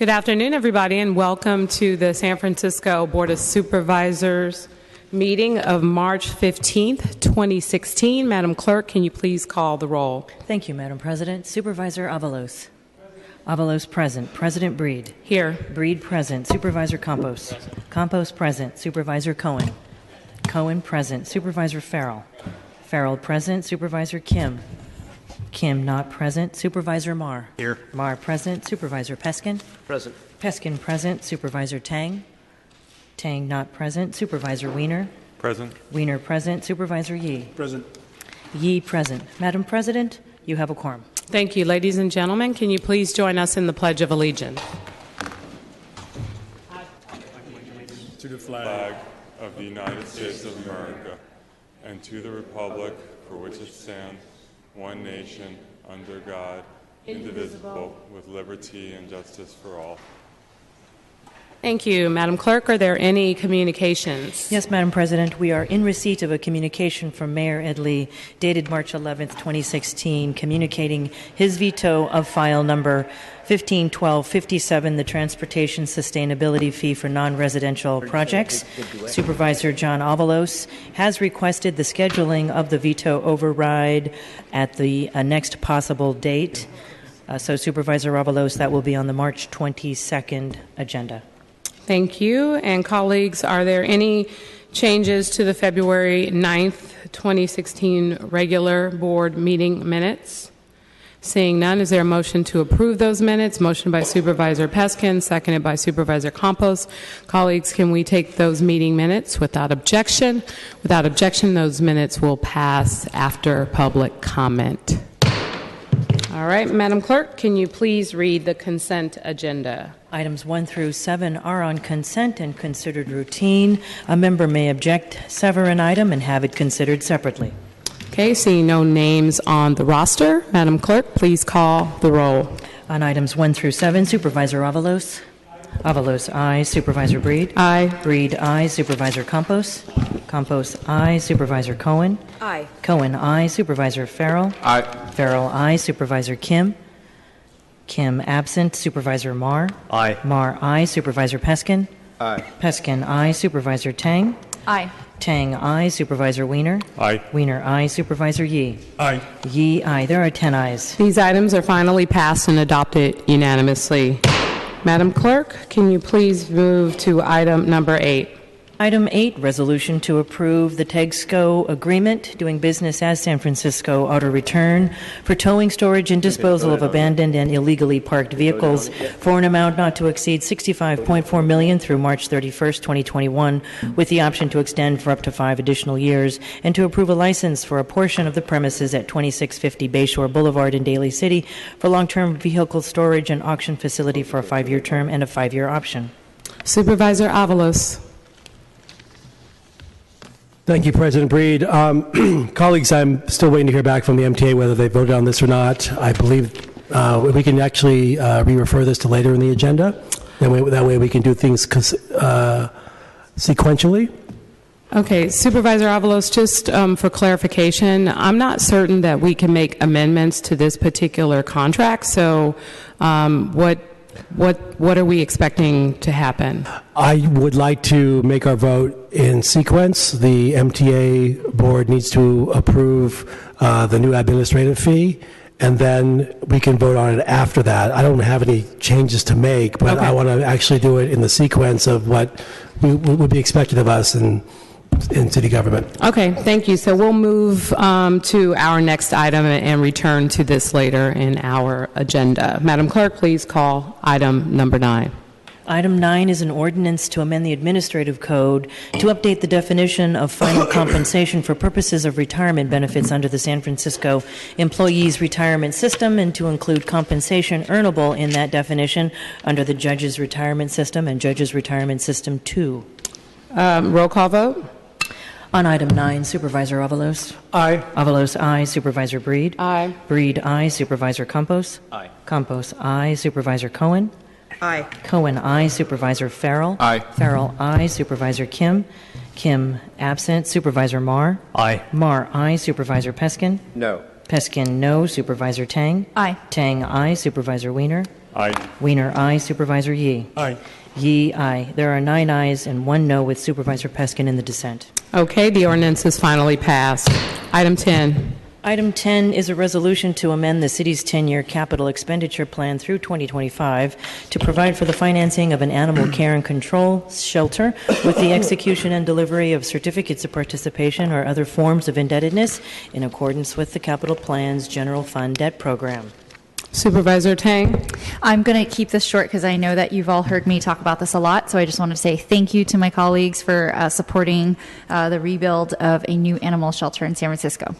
Good afternoon, everybody, and welcome to the San Francisco Board of Supervisors meeting of March 15th, 2016. Madam Clerk, can you please call the roll? Thank you, Madam President. Supervisor Avalos. Avalos present. President Breed. Here. Breed present. Supervisor Campos. Campos present. Supervisor Cohen. Cohen present. Supervisor Farrell. Farrell present. Supervisor Kim. Kim not present. Supervisor Marr. Here. Marr present. Supervisor Peskin. Present. Peskin present. Supervisor Tang. Tang not present. Supervisor Wiener. Present. Wiener present. Supervisor Yee. Present. Yee present. Madam President, you have a quorum. Thank you. Ladies and gentlemen, can you please join us in the Pledge of Allegiance? To the flag of the United States of America and to the republic for which it stands, one nation, under God, indivisible, with liberty and justice for all. Thank you. Madam Clerk, are there any communications? Yes, Madam President, we are in receipt of a communication from Mayor Ed Lee dated March 11th, 2016, communicating his veto of file number 151257, the transportation sustainability fee for non-residential projects. Supervisor John Avalos has requested the scheduling of the veto override at the next possible date. So Supervisor Avalos, that will be on the March 22nd agenda. Thank you. And colleagues, are there any changes to the February 9th, 2016 regular board meeting minutes? Seeing none, is there a motion to approve those minutes? Motion by Supervisor Peskin, seconded by Supervisor Campos. Colleagues, can we take those meeting minutes without objection? Without objection, those minutes will pass after public comment. All right, Madam Clerk, can you please read the consent agenda? Items 1 through 7 are on consent and considered routine. A member may object, sever an item, and have it considered separately. Okay, seeing no names on the roster, Madam Clerk, please call the roll. On items 1 through 7, Supervisor Avalos. Avalos, aye. Supervisor Breed. Aye. Breed, aye. Supervisor Campos. Campos, aye. Supervisor Cohen. Aye. Cohen, aye. Supervisor Farrell. Aye. Farrell, aye. Supervisor Kim. Kim, absent. Supervisor Marr. Aye. Marr, aye. Supervisor Peskin. Aye. Peskin, aye. Supervisor Tang. Aye. Tang, aye. Supervisor Wiener. Aye. Wiener, aye. Supervisor Yee. Aye. Yee, aye. There are 10 ayes. These items are finally passed and adopted unanimously. Madam Clerk, can you please move to item number 8? Item 8, resolution to approve the TEGSCO agreement doing business as San Francisco Auto Return for towing, storage, and disposal of abandoned and illegally parked vehicles for an amount not to exceed $65.4 million through March 31st, 2021, with the option to extend for up to 5 additional years, and to approve a license for a portion of the premises at 2650 Bayshore Boulevard in Daly City for long-term vehicle storage and auction facility for a 5-year term and a 5-year option. Supervisor Avalos. Thank you, President Breed. Colleagues, I'm still waiting to hear back from the MTA whether they voted on this or not. I believe we can actually re-refer this to later in the agenda. That way we can do things sequentially. Okay, Supervisor Avalos, just for clarification, I'm not certain that we can make amendments to this particular contract, so what are we expecting to happen? I would like to make our vote in sequence. The MTA board needs to approve the new administrative fee, and then we can vote on it after that. I don't have any changes to make, but okay. I want to actually do it in the sequence of what would be expected of us in city government. Okay, thank you. So we'll move to our next item and return to this later in our agenda. Madam Clerk, please call item number 9. Item 9 is an ordinance to amend the administrative code to update the definition of final compensation for purposes of retirement benefits under the San Francisco Employees Retirement System, and to include compensation earnable in that definition under the Judges Retirement System and Judges Retirement System 2. Roll call vote. On item 9, Supervisor Avalos. Aye. Avalos, aye. Supervisor Breed. Aye. Breed, aye. Supervisor Campos. Aye. Campos, aye. Supervisor Cohen. Aye. Cohen, aye. Supervisor Farrell. Aye. Farrell, aye. Supervisor Kim. Kim, absent. Supervisor Marr. Aye. Marr, aye. Supervisor Peskin. No. Peskin, no. Supervisor Tang. Aye. Tang, aye. Supervisor Wiener. Aye. Wiener, aye. Supervisor Yee. Aye. Yee, aye. There are 9 ayes and 1 no, with Supervisor Peskin in the dissent. Okay, the ordinance is finally passed. Item 10. Item 10 is a resolution to amend the city's 10-year capital expenditure plan through 2025 to provide for the financing of an animal care and control shelter with the execution and delivery of certificates of participation or other forms of indebtedness in accordance with the capital plan's general fund debt program. Supervisor Tang? I'm going to keep this short because I know that you've all heard me talk about this a lot. So I just want to say thank you to my colleagues for supporting the rebuild of a new animal shelter in San Francisco.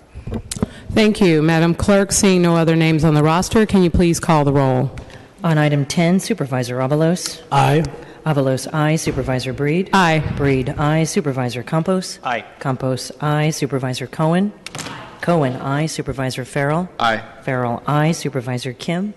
Thank you. Madam Clerk, seeing no other names on the roster, can you please call the roll? On item 10, Supervisor Avalos. Aye. Avalos, aye. Supervisor Breed. Aye. Breed, aye. Supervisor Campos. Aye. Campos, aye. Supervisor Cohen. Cohen, aye. Supervisor Farrell. Aye. Farrell, aye. Supervisor Kim.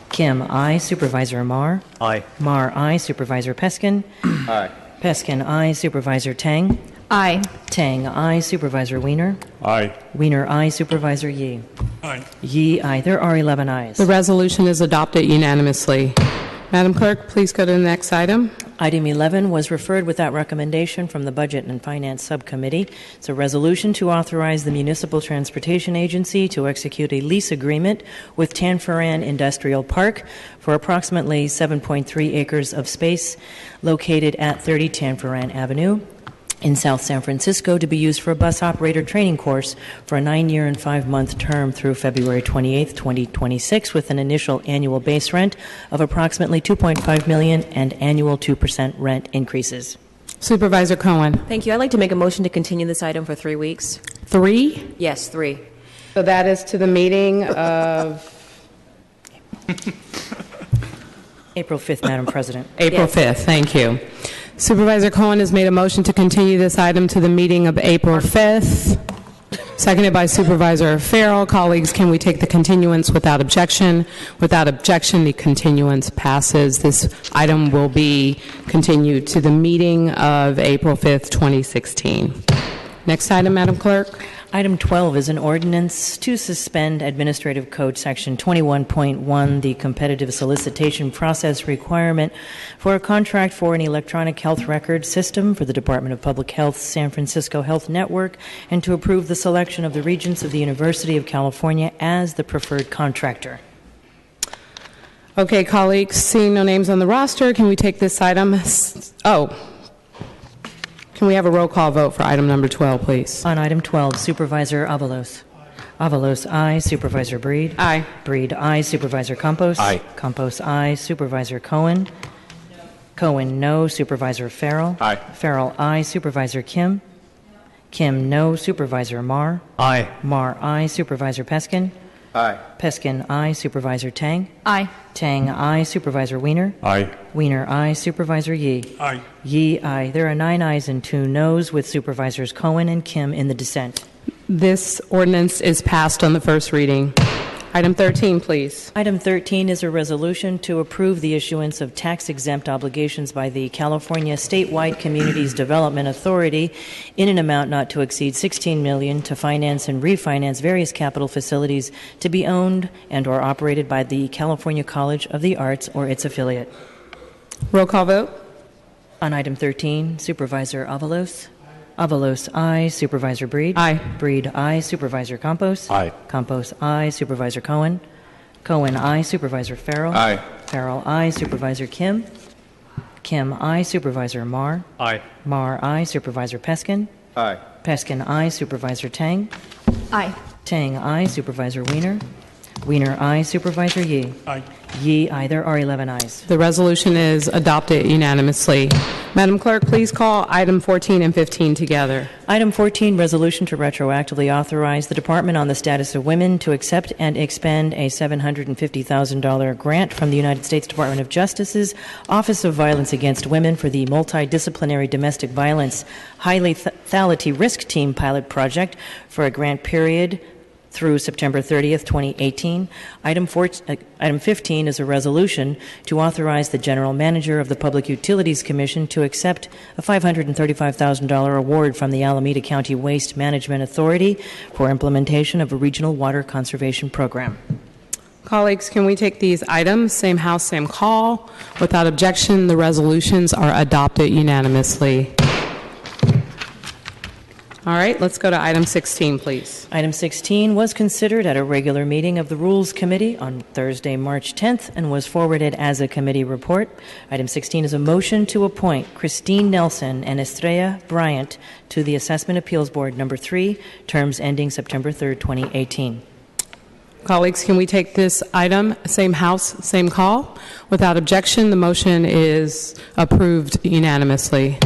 Kim, aye. Supervisor Marr. Aye. Marr, aye. Supervisor Peskin. Aye. Peskin, aye. Supervisor Tang. Aye. Tang, aye. Supervisor Wiener. Aye. Wiener, aye. Supervisor Yee. Aye. Yee, aye. There are 11 ayes. The resolution is adopted unanimously. Madam Clerk, please go to the next item. Item 11 was referred without recommendation from the Budget and Finance Subcommittee. It's a resolution to authorize the Municipal Transportation Agency to execute a lease agreement with Tanforan Industrial Park for approximately 7.3 acres of space located at 30 Tanforan Avenue in South San Francisco to be used for a bus operator training course for a 9-year and 5-month term through February 28, 2026, with an initial annual base rent of approximately $2.5 million and annual 2% rent increases. Supervisor Cohen? Thank you. I'd like to make a motion to continue this item for 3 weeks. 3? Yes, 3. So that is to the meeting of April 5th, Madam President. April 5th. Thank you. Supervisor Cohen has made a motion to continue this item to the meeting of April 5th, seconded by Supervisor Farrell. Colleagues, can we take the continuance without objection? Without objection, the continuance passes. This item will be continued to the meeting of April 5th, 2016. Next item, Madam Clerk. Item 12 is an ordinance to suspend Administrative Code Section 21.1, the competitive solicitation process requirement for a contract for an electronic health record system for the Department of Public Health's San Francisco Health Network, and to approve the selection of the Regents of the University of California as the preferred contractor. Okay, colleagues, seeing no names on the roster, can we take this item? Can we have a roll call vote for item number 12, please? On item 12, Supervisor Avalos. Avalos, aye. Supervisor Breed. Aye. Breed, aye. Supervisor Campos. Aye. Campos, aye. Supervisor Cohen. Cohen, no. Supervisor Farrell. Aye. Farrell, aye. Supervisor Kim. Kim, no. Supervisor Marr. Aye. Marr, aye. Supervisor Peskin. Aye. Peskin, aye. Supervisor Tang. Aye. Tang, aye. Supervisor Wiener. Aye. Wiener, aye. Supervisor Yee. Aye. Yee, aye. There are 9 ayes and 2 noes, with Supervisors Cohen and Kim in the dissent. This ordinance is passed on the first reading. Item 13, please. Item 13 is a resolution to approve the issuance of tax-exempt obligations by the California Statewide Communities Development Authority in an amount not to exceed $16 million to finance and refinance various capital facilities to be owned and or operated by the California College of the Arts or its affiliate. Roll call vote. On item 13, Supervisor Avalos. Avalos, aye. Supervisor Breed. Aye. Breed, aye. Supervisor Campos. Aye. Campos, aye. Supervisor Cohen. Cohen, aye. Supervisor Farrell. Aye. Farrell, aye. Supervisor Kim. Kim, aye. Supervisor Marr. Aye. Marr, aye. Supervisor Peskin. Aye. Peskin, aye. Supervisor Tang. Aye. Tang, aye. Supervisor Wiener. Wiener, aye. Supervisor Yee. Aye. Yee, aye. There are 11 ayes. The resolution is adopted unanimously. Madam Clerk, please call item 14 and 15 together. Item 14, resolution to retroactively authorize the Department on the Status of Women to accept and expend a $750,000 grant from the United States Department of Justice's Office of Violence Against Women for the Multidisciplinary Domestic Violence High Lethality Risk Team Pilot Project for a grant period through September 30th, 2018. Item 15 is a resolution to authorize the General Manager of the Public Utilities Commission to accept a $535,000 award from the Alameda County Waste Management Authority for implementation of a regional water conservation program. Colleagues, can we take these items, same house, same call? Without objection, the resolutions are adopted unanimously. All right, let's go to item 16, please. Item 16 was considered at a regular meeting of the Rules Committee on Thursday, March 10th, and was forwarded as a committee report. Item 16 is a motion to appoint Christine Nelson and Estrella Bryant to the Assessment Appeals Board Number 3, terms ending September 3rd, 2018. Colleagues, can we take this item, same house, same call? Without objection, the motion is approved unanimously.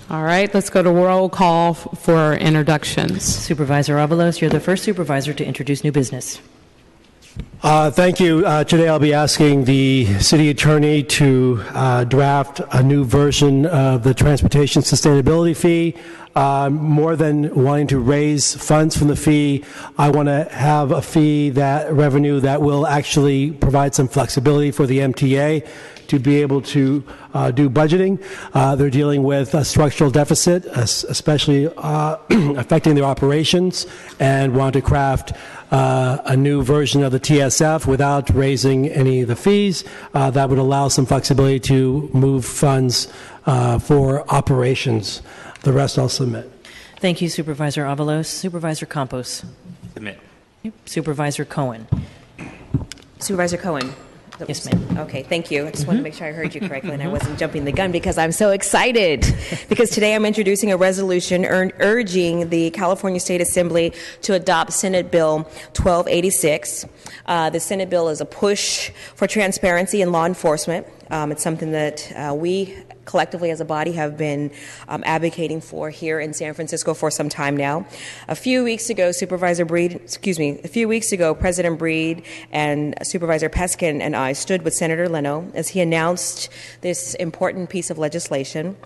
All right, let's go to roll call for introductions. Supervisor Avalos, you're the first supervisor to introduce new business. Thank you. Today I'll be asking the city attorney to draft a new version of the transportation sustainability fee. More than wanting to raise funds from the fee, I want to have a fee, that revenue that will actually provide some flexibility for the MTA to be able to do budgeting. They're dealing with a structural deficit, especially affecting their operations, and want to craft a new version of the TSF without raising any of the fees. That would allow some flexibility to move funds for operations. The rest I'll submit. Thank you, Supervisor Avalos. Supervisor Campos. Submit. Supervisor Cohen. Supervisor Cohen. Yes, ma'am. Okay, thank you. I just wanted to make sure I heard you correctly and I wasn't jumping the gun because I'm so excited. Because today I'm introducing a resolution urging the California State Assembly to adopt Senate Bill 1286. The Senate bill is a push for transparency in law enforcement. It's something that we collectively as a body have been advocating for here in San Francisco for some time now. A few weeks ago, President Breed and Supervisor Peskin and I stood with Senator Leno as he announced this important piece of legislation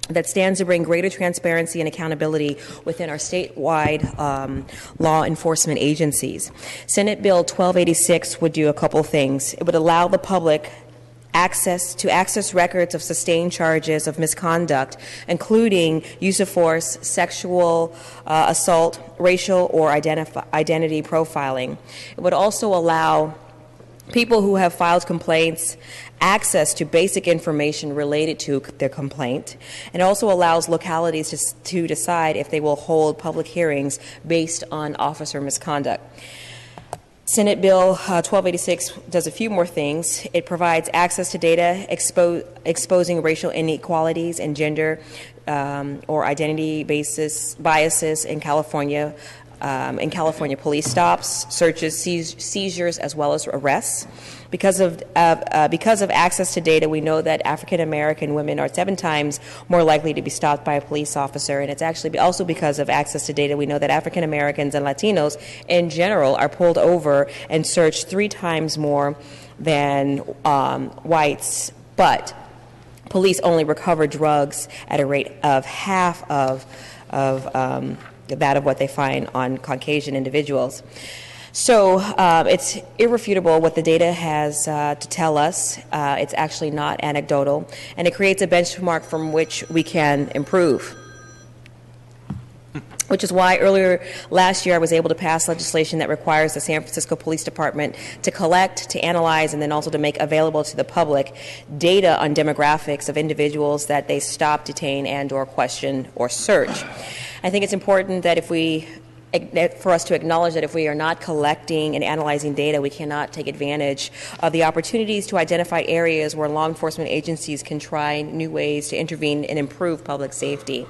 that stands to bring greater transparency and accountability within our statewide law enforcement agencies. Senate Bill 1286 would do a couple things. It would allow the public access records of sustained charges of misconduct, including use of force, sexual assault, racial or identity profiling. It would also allow people who have filed complaints access to basic information related to their complaint, and also allows localities to decide if they will hold public hearings based on officer misconduct. Senate Bill 1286 does a few more things. It provides access to data exposing racial inequalities and gender or identity biases in California police stops, searches, seizures, as well as arrests. Because of access to data, we know that African American women are 7 times more likely to be stopped by a police officer, and it's actually also because of access to data we know that African Americans and Latinos in general are pulled over and searched 3 times more than whites, but police only recover drugs at a rate of half of that of what they find on Caucasian individuals. So it's irrefutable what the data has to tell us. It's actually not anecdotal, and it creates a benchmark from which we can improve. Which is why earlier last year I was able to pass legislation that requires the San Francisco Police Department to collect, to analyze, and then also to make available to the public data on demographics of individuals that they stop, detain, and or question or search. I think it's important that for us to acknowledge that if we are not collecting and analyzing data, we cannot take advantage of the opportunities to identify areas where law enforcement agencies can try new ways to intervene and improve public safety.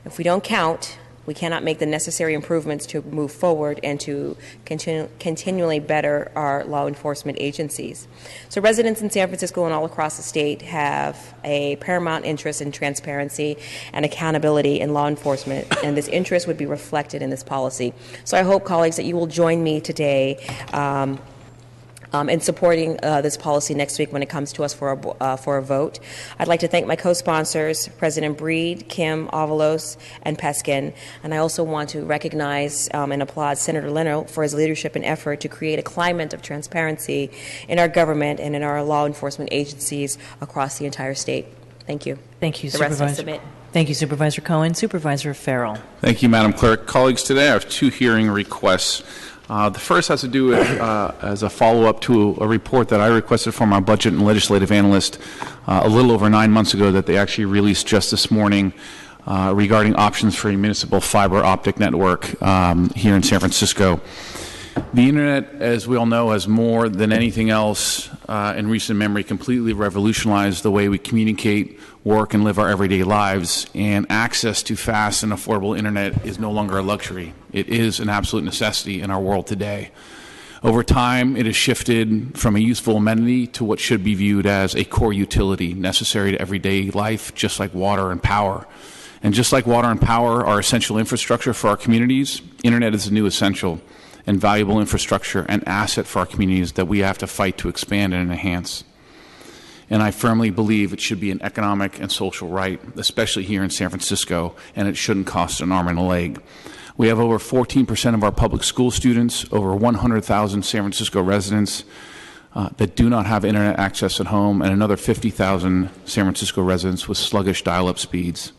If we don't count, we cannot make the necessary improvements to move forward and to continually better our law enforcement agencies. So residents in San Francisco and all across the state have a paramount interest in transparency and accountability in law enforcement, and this interest would be reflected in this policy. So I hope, colleagues, that you will join me today in supporting this policy next week when it comes to us for a vote. I'd like to thank my co-sponsors, President Breed, Kim, Avalos, and Peskin, and I also want to recognize and applaud Senator Leno for his leadership and effort to create a climate of transparency in our government and in our law enforcement agencies across the entire state. Thank you. Thank you, the rest I Supervisor. submit. Thank you, Supervisor Cohen. Supervisor Farrell. Thank you, Madam Clerk. Colleagues, today I have 2 hearing requests. The first has to do with, as a follow-up to a report that I requested from our budget and legislative analyst a little over 9 months ago that they actually released just this morning regarding options for a municipal fiber optic network here in San Francisco. The internet, as we all know, has more than anything else in recent memory completely revolutionized the way we communicate, work, and live our everyday lives. And access to fast and affordable internet is no longer a luxury. It is an absolute necessity in our world today. Over time, it has shifted from a useful amenity to what should be viewed as a core utility necessary to everyday life, just like water and power. And just like water and power are essential infrastructure for our communities, internet is a new essential and valuable infrastructure and asset for our communities that we have to fight to expand and enhance. And I firmly believe it should be an economic and social right, especially here in San Francisco, and it shouldn't cost an arm and a leg. We have over 14% of our public school students, over 100,000 San Francisco residents that do not have internet access at home, and another 50,000 San Francisco residents with sluggish dial-up speeds.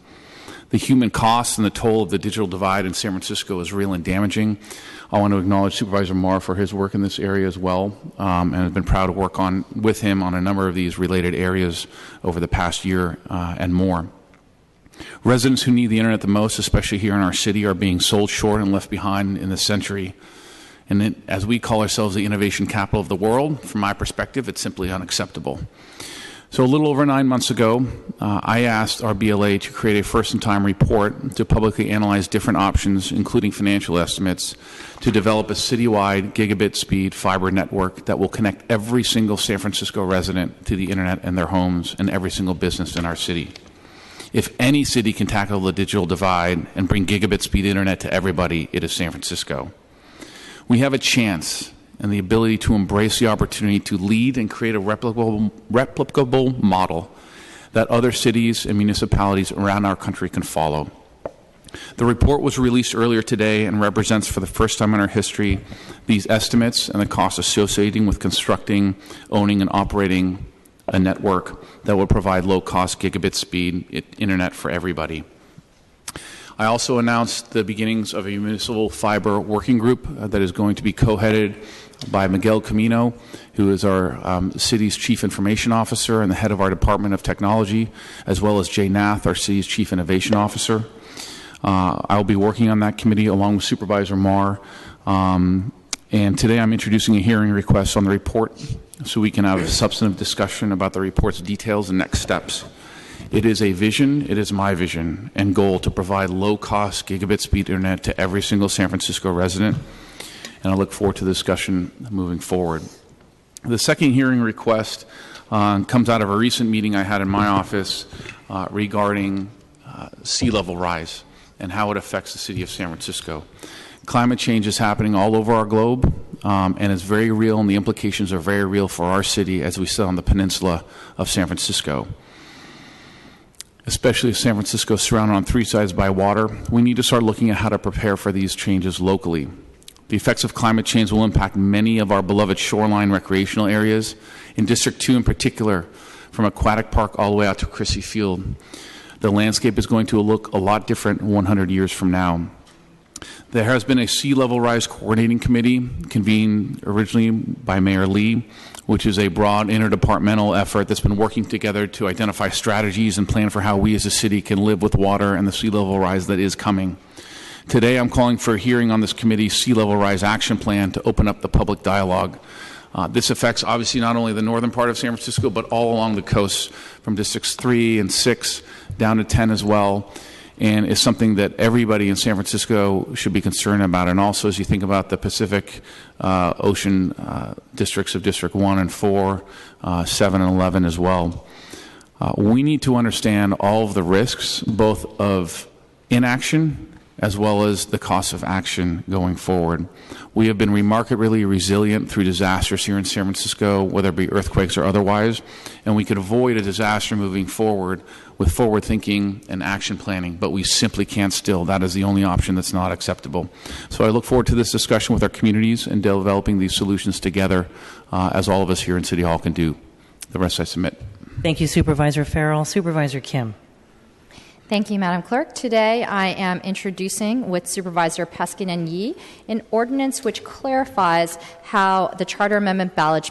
The human cost and the toll of the digital divide in San Francisco is real and damaging. I want to acknowledge Supervisor Marr for his work in this area as well, and I've been proud to work with him on a number of these related areas over the past year and more. Residents who need the internet the most, especially here in our city, are being sold short and left behind in this century. And as we call ourselves the innovation capital of the world, from my perspective, it's simply unacceptable. So a little over 9 months ago, I asked our BLA to create a first-in-time report to publicly analyze different options, including financial estimates, to develop a citywide gigabit-speed fiber network that will connect every single San Francisco resident to the internet in their homes and every single business in our city. If any city can tackle the digital divide and bring gigabit-speed internet to everybody, it is San Francisco. We have a chance and the ability to embrace the opportunity to lead and create a replicable model that other cities and municipalities around our country can follow. The report was released earlier today and represents for the first time in our history these estimates and the costs associated with constructing, owning, and operating a network that will provide low-cost gigabit speed internet for everybody. I also announced the beginnings of a municipal fiber working group that is going to be co-headed by Miguel Camino, who is our city's chief information officer and the head of our Department of Technology, as well as Jay Nath, our city's chief innovation officer. I'll be working on that committee along with Supervisor Marr. And today I'm introducing a hearing request on the report so we can have a substantive discussion about the report's details and next steps. It is a vision, it is my vision and goal to provide low-cost gigabit speed internet to every single San Francisco resident, and I look forward to the discussion moving forward. The second hearing request comes out of a recent meeting I had in my office regarding sea level rise and how it affects the city of San Francisco. Climate change is happening all over our globe, and it's very real, and the implications are very real for our city as we sit on the peninsula of San Francisco. Especially if San Francisco is surrounded on three sides by water, we need to start looking at how to prepare for these changes locally. The effects of climate change will impact many of our beloved shoreline recreational areas. In District 2 in particular, from Aquatic Park all the way out to Crissy Field, the landscape is going to look a lot different 100 years from now. There has been a sea level rise coordinating committee convened originally by Mayor Lee, which is a broad interdepartmental effort that's been working together to identify strategies and plan for how we as a city can live with water and the sea level rise that is coming. Today I'm calling for a hearing on this committee's sea level rise action plan to open up the public dialogue. This affects obviously not only the northern part of San Francisco, but all along the coast from Districts 3 and 6 down to 10 as well, and is something that everybody in San Francisco should be concerned about. And also as you think about the Pacific Ocean districts of District 1 and 4, 7 and 11 as well. We need to understand all of the risks, both of inaction as well as the cost of action going forward. We have been remarkably resilient through disasters here in San Francisco, whether it be earthquakes or otherwise, and we could avoid a disaster moving forward with forward thinking and action planning, but we simply can't still. That is the only option that's not acceptable. So I look forward to this discussion with our communities and developing these solutions together as all of us here in City Hall can do. The rest I submit. Thank you, Supervisor Farrell. Supervisor Kim. Thank you, Madam Clerk. Today I am introducing with Supervisor Peskin and Yee an ordinance which clarifies how the Charter Amendment ballot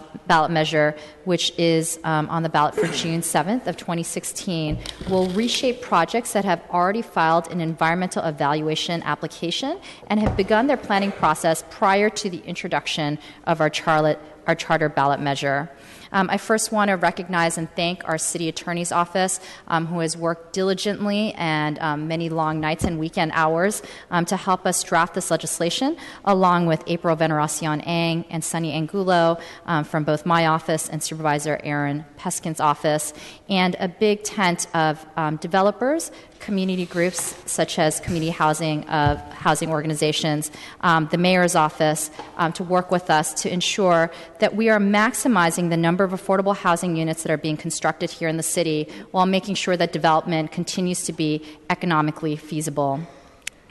measure, which is on the ballot for June 7th of 2016, will reshape projects that have already filed an environmental evaluation application and have begun their planning process prior to the introduction of our charter ballot measure. I first want to recognize and thank our City Attorney's Office, who has worked diligently and many long nights and weekend hours to help us draft this legislation, along with April Veneracion Ang and Sunny Angulo from both my office and Supervisor Aaron Peskin's office, and a big tent of developers, community groups such as community housing organizations, the mayor's office, to work with us to ensure that we are maximizing the number of affordable housing units that are being constructed here in the city while making sure that development continues to be economically feasible.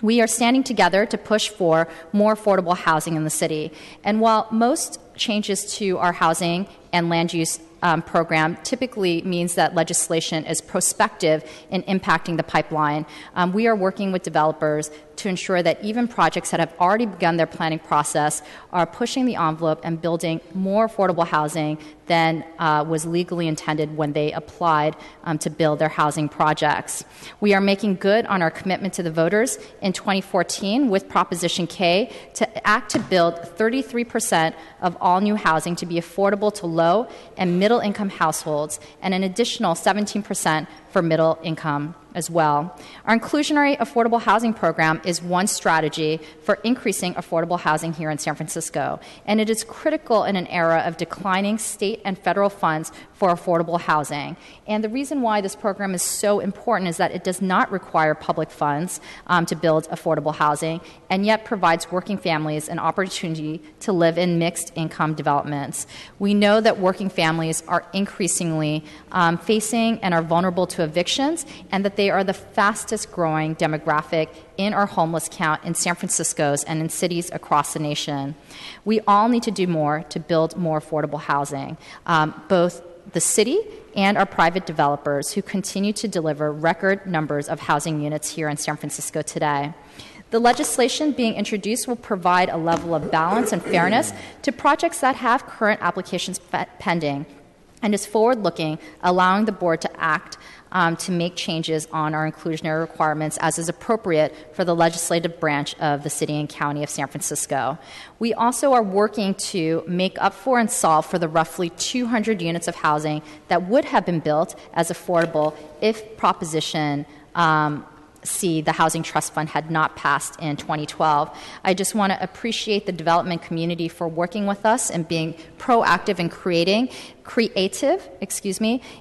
We are standing together to push for more affordable housing in the city. And while most changes to our housing and land use program typically means that legislation is prospective in impacting the pipeline, we are working with developers to ensure that even projects that have already begun their planning process are pushing the envelope and building more affordable housing than was legally intended when they applied to build their housing projects. We are making good on our commitment to the voters in 2014 with Proposition K to act to build 33% of all new housing to be affordable to low and middle income households and an additional 17% for middle income as well. Our inclusionary affordable housing program is one strategy for increasing affordable housing here in San Francisco, and it is critical in an era of declining state and federal funds for affordable housing. And the reason why this program is so important is that it does not require public funds to build affordable housing, and yet provides working families an opportunity to live in mixed income developments. We know that working families are increasingly facing and are vulnerable to evictions, and that they are the fastest growing demographic in our homeless count in San Francisco's and in cities across the nation. We all need to do more to build more affordable housing, both the city and our private developers who continue to deliver record numbers of housing units here in San Francisco today. The legislation being introduced will provide a level of balance and fairness to projects that have current applications pending, and is forward-looking, allowing the board to act to make changes on our inclusionary requirements as is appropriate for the legislative branch of the City and County of San Francisco. We also are working to make up for and solve for the roughly 200 units of housing that would have been built as affordable if Proposition C, the Housing Trust Fund, had not passed in 2012. I just want to appreciate the development community for working with us and being proactive and creative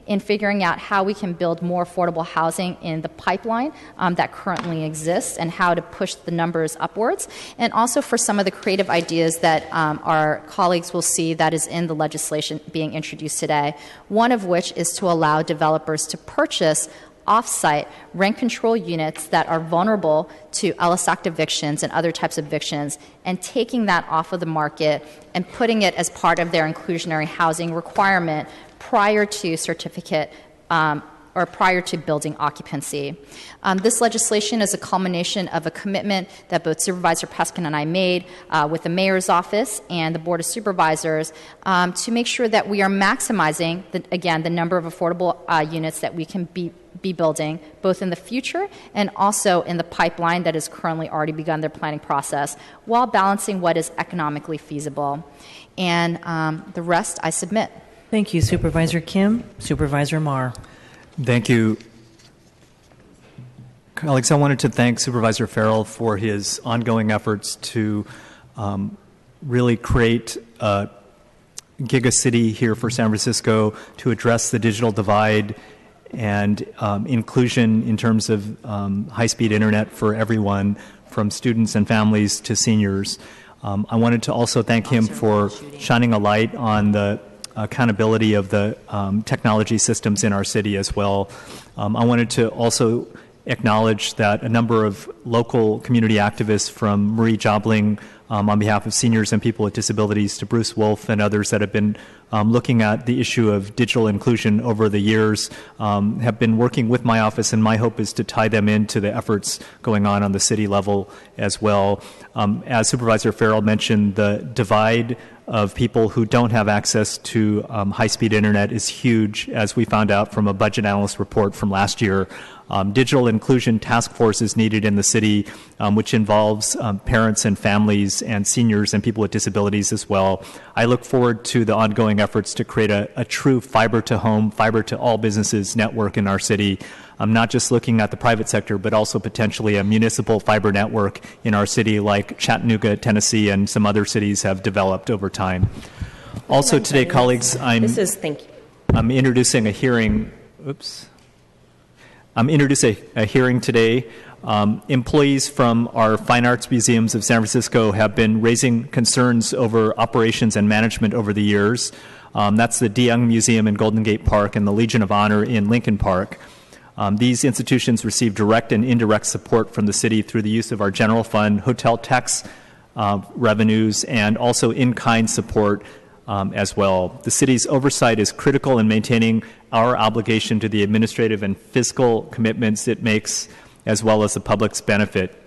in figuring out how we can build more affordable housing in the pipeline that currently exists and how to push the numbers upwards, and also for some of the creative ideas that our colleagues will see that is in the legislation being introduced today, one of which is to allow developers to purchase off-site rent control units that are vulnerable to Ellis Act evictions and other types of evictions, and taking that off of the market and putting it as part of their inclusionary housing requirement prior to certificate or prior to building occupancy. This legislation is a culmination of a commitment that both Supervisor Peskin and I made with the Mayor's Office and the Board of Supervisors to make sure that we are maximizing, the number of affordable units that we can be building, both in the future and also in the pipeline that has currently already begun their planning process, while balancing what is economically feasible. And the rest I submit. Thank you, Supervisor Kim. Supervisor Marr. Thank you. Colleagues, I wanted to thank Supervisor Farrell for his ongoing efforts to really create a gigacity here for San Francisco to address the digital divide and inclusion in terms of high-speed internet for everyone, from students and families to seniors. I wanted to also thank him for shining a light on the accountability of the technology systems in our city as well. I wanted to also acknowledge that a number of local community activists, from Marie Jobling on behalf of seniors and people with disabilities, to Bruce Wolf and others that have been looking at the issue of digital inclusion over the years, have been working with my office, and my hope is to tie them into the efforts going on the city level as well. As Supervisor Farrell mentioned, the divide of people who don't have access to high-speed internet is huge, as we found out from a budget analyst report from last year. Digital inclusion task force is needed in the city, which involves parents and families and seniors and people with disabilities as well. I look forward to the ongoing efforts to create a true fiber-to-home, fiber-to-all businesses network in our city. I'm not just looking at the private sector, but also potentially a municipal fiber network in our city like Chattanooga, Tennessee, and some other cities have developed over time. Also today, colleagues, I'm introducing a hearing. I'm introducing a hearing today. Employees from our fine arts museums of San Francisco have been raising concerns over operations and management over the years. That's the DeYoung Museum in Golden Gate Park and the Legion of Honor in Lincoln Park. These institutions receive direct and indirect support from the city through the use of our general fund, hotel tax revenues, and also in-kind support as well. The city's oversight is critical in maintaining our obligation to the administrative and fiscal commitments it makes, as well as the public's benefit.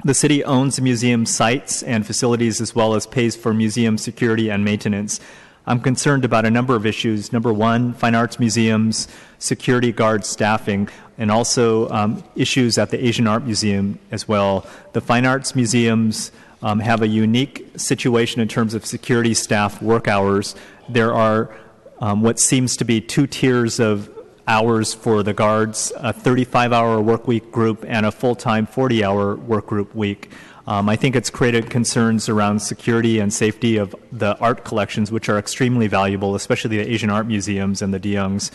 The city owns the museum sites and facilities, as well as pays for museum security and maintenance. I'm concerned about a number of issues. Number one, fine arts museums, security guard staffing, and also issues at the Asian Art Museum as well. The fine arts museums have a unique situation in terms of security staff work hours. There are what seems to be two tiers of hours for the guards, a 35-hour work week group and a full-time 40-hour work group week. I think it's created concerns around security and safety of the art collections, which are extremely valuable, especially the Asian art museums and the DeYoungs,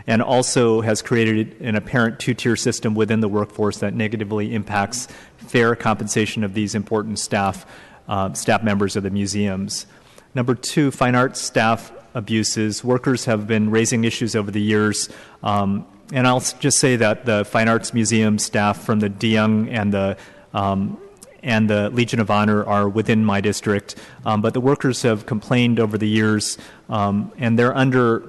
and also has created an apparent two-tier system within the workforce that negatively impacts fair compensation of these important staff members of the museums. Number two, fine arts staff abuses. Workers have been raising issues over the years, and I'll just say that the fine arts museum staff from the DeYoung and the Legion of Honor are within my district, but the workers have complained over the years, and they're under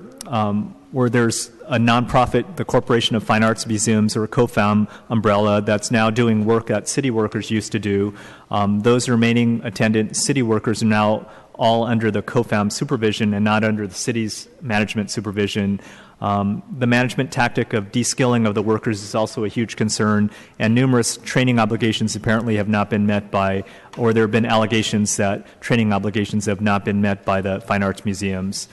where there's a nonprofit, the Corporation of Fine Arts Museums, or a COFAM umbrella, that's now doing work that city workers used to do. Those remaining attendant city workers are now all under the COFAM supervision and not under the city's management supervision. The management tactic of de-skilling of the workers is also a huge concern, and numerous training obligations apparently have not been met by, or there have been allegations that training obligations have not been met by the fine arts museums.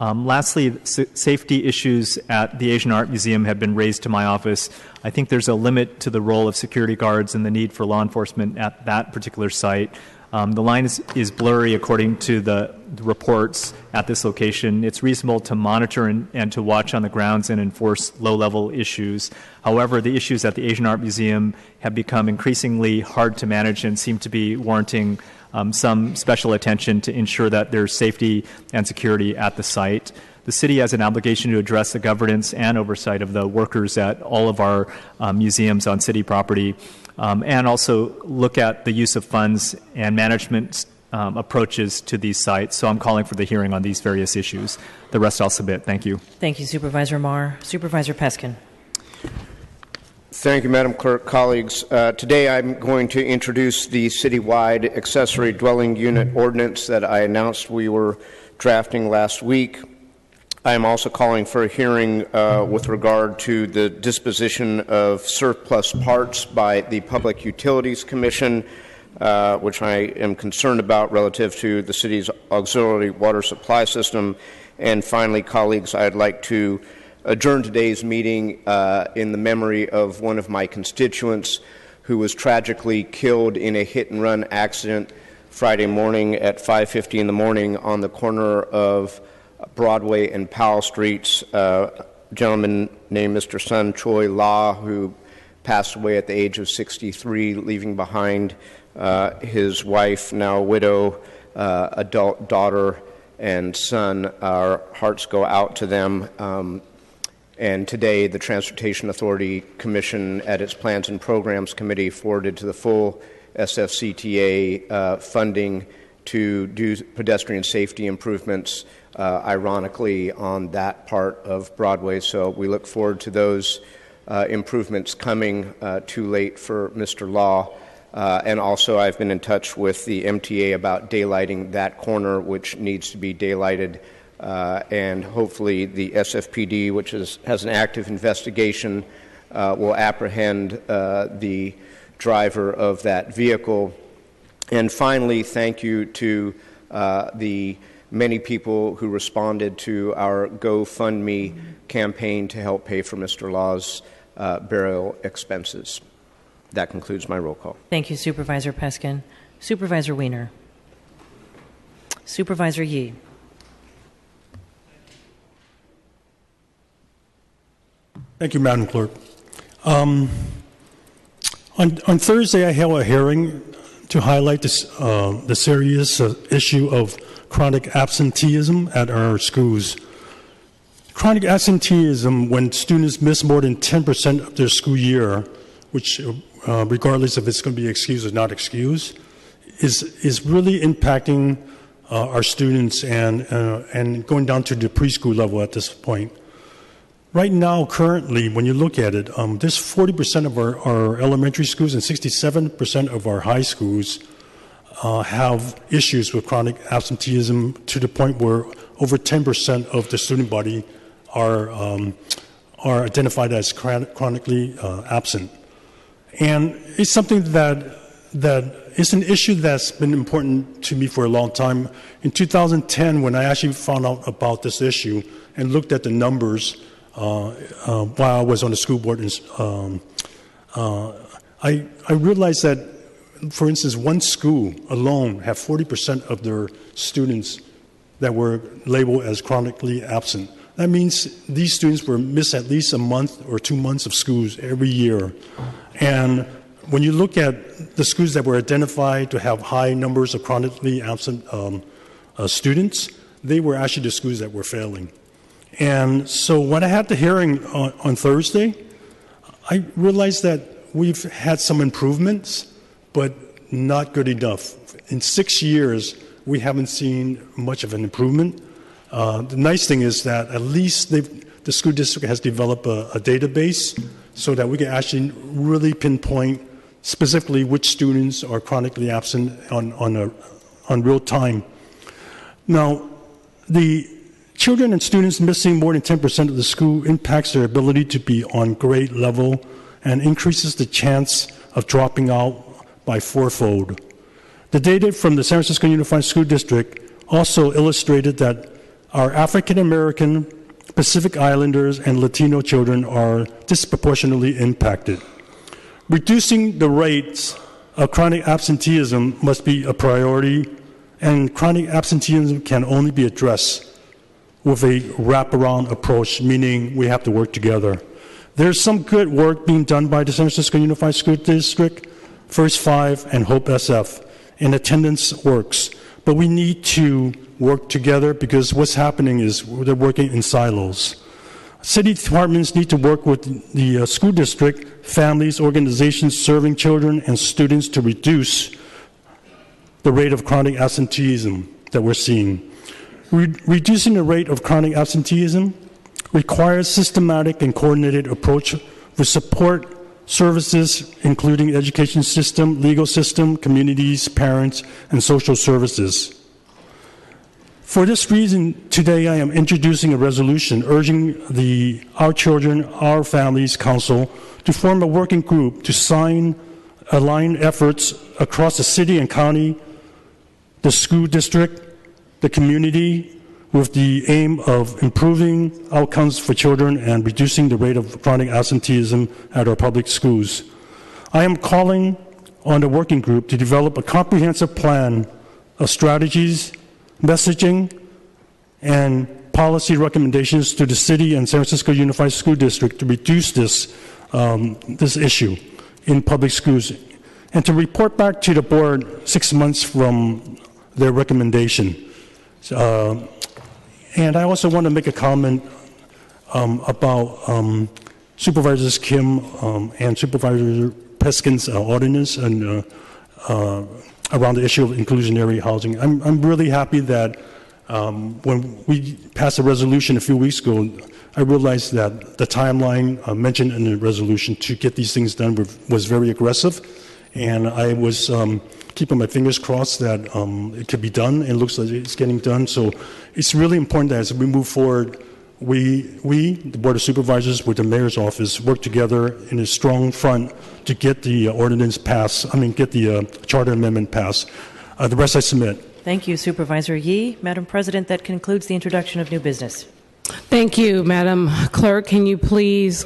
Lastly, safety issues at the Asian Art Museum have been raised to my office. I think there's a limit to the role of security guards and the need for law enforcement at that particular site. The line is blurry according to the reports at this location. It's reasonable to monitor and to watch on the grounds and enforce low-level issues. However, the issues at the Asian Art Museum have become increasingly hard to manage and seem to be warranting some special attention to ensure that there's safety and security at the site. The city has an obligation to address the governance and oversight of the workers at all of our museums on city property, and also look at the use of funds and management approaches to these sites. So I'm calling for the hearing on these various issues. The rest I'll submit. Thank you. Thank you, Supervisor Marr. Supervisor Peskin. Thank you, Madam Clerk. Colleagues, today I'm going to introduce the citywide accessory dwelling unit ordinance that I announced we were drafting last week. I am also calling for a hearing with regard to the disposition of surplus parts by the Public Utilities Commission, which I am concerned about relative to the city's auxiliary water supply system. And finally, colleagues, I'd like to adjourn today's meeting in the memory of one of my constituents who was tragically killed in a hit-and-run accident Friday morning at 5:50 in the morning on the corner of Broadway and Powell Streets. A gentleman named Mr. Sun Choi La, who passed away at the age of 63, leaving behind his wife, now widow, adult daughter, and son. Our hearts go out to them. And today, the Transportation Authority Commission, at its Plans and Programs Committee, forwarded to the full SFCTA funding to do pedestrian safety improvements, ironically, on that part of Broadway. So we look forward to those improvements coming. Too late for Mr. Law. And also, I've been in touch with the MTA about daylighting that corner, which needs to be daylighted. And hopefully the SFPD, which has an active investigation, will apprehend the driver of that vehicle. And finally, thank you to the many people who responded to our GoFundMe campaign to help pay for Mr. Law's burial expenses. That concludes my roll call. Thank you, Supervisor Peskin. Supervisor Wiener. Supervisor Yee. Thank you, Madam Clerk. On Thursday, I held a hearing to highlight this, the serious issue of chronic absenteeism at our schools. Chronic absenteeism, when students miss more than 10% of their school year, which regardless if it's going to be excused or not excused, is really impacting our students and going down to the preschool level at this point. Right now, currently, when you look at it, there's 40% of our elementary schools and 67% of our high schools have issues with chronic absenteeism to the point where over 10% of the student body are identified as chronically absent. And it's something that is an issue that's been important to me for a long time. In 2010, when I actually found out about this issue and looked at the numbers while I was on the school board, I realized that, for instance, one school alone had 40% of their students that were labeled as chronically absent. That means these students were missed at least a month or 2 months of schools every year. And when you look at the schools that were identified to have high numbers of chronically absent students, they were actually the schools that were failing. And so when I had the hearing on Thursday, I realized that we've had some improvements, but not good enough. In 6 years, we haven't seen much of an improvement. The nice thing is that at least the school district has developed a database so that we can actually really pinpoint specifically which students are chronically absent on real time. Now, the children and students missing more than 10% of the school impacts their ability to be on grade level and increases the chance of dropping out by fourfold. The data from the San Francisco Unified School District also illustrated that our African American, Pacific Islanders, and Latino children are disproportionately impacted. Reducing the rates of chronic absenteeism must be a priority, and chronic absenteeism can only be addressed with a wraparound approach, meaning we have to work together. There's some good work being done by the San Francisco Unified School District, First Five, and Hope SF, and attendance works. But we need to work together because what's happening is they're working in silos. City departments need to work with the school district, families, organizations serving children and students to reduce the rate of chronic absenteeism that we're seeing. Reducing the rate of chronic absenteeism requires systematic and coordinated approach with support services, including education system, legal system, communities, parents, and social services. For this reason, today I am introducing a resolution urging the Our Children, Our Families Council to form a working group to align efforts across the city and county, the school district, the community, with the aim of improving outcomes for children and reducing the rate of chronic absenteeism at our public schools. I am calling on the working group to develop a comprehensive plan of strategies, messaging, and policy recommendations to the city and San Francisco Unified School District to reduce this issue in public schools, and to report back to the board 6 months from their recommendation. And I also want to make a comment about Supervisors Kim and Supervisor Peskin's ordinance and around the issue of inclusionary housing. I'm really happy that when we passed a resolution a few weeks ago, I realized that the timeline mentioned in the resolution to get these things done was very aggressive, and I was keeping my fingers crossed that it could be done, and it looks like it's getting done. So it's really important that as we move forward, we, the Board of Supervisors, with the Mayor's Office, work together in a strong front to get the ordinance passed, get the Charter Amendment passed. The rest I submit. Thank you, Supervisor Yee. Madam President, that concludes the introduction of new business. Thank you, Madam Clerk. Could you please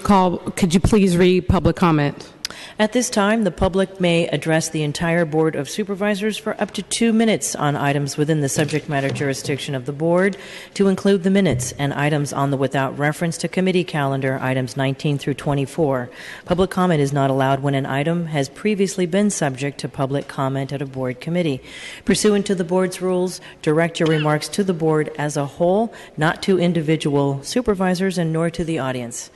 read public comment? At this time, the public may address the entire Board of Supervisors for up to 2 minutes on items within the subject matter jurisdiction of the Board, to include the minutes and items on the without reference to committee calendar, items 19 through 24. Public comment is not allowed when an item has previously been subject to public comment at a Board committee. Pursuant to the Board's rules, direct your remarks to the Board as a whole, not to individual supervisors and nor to the audience.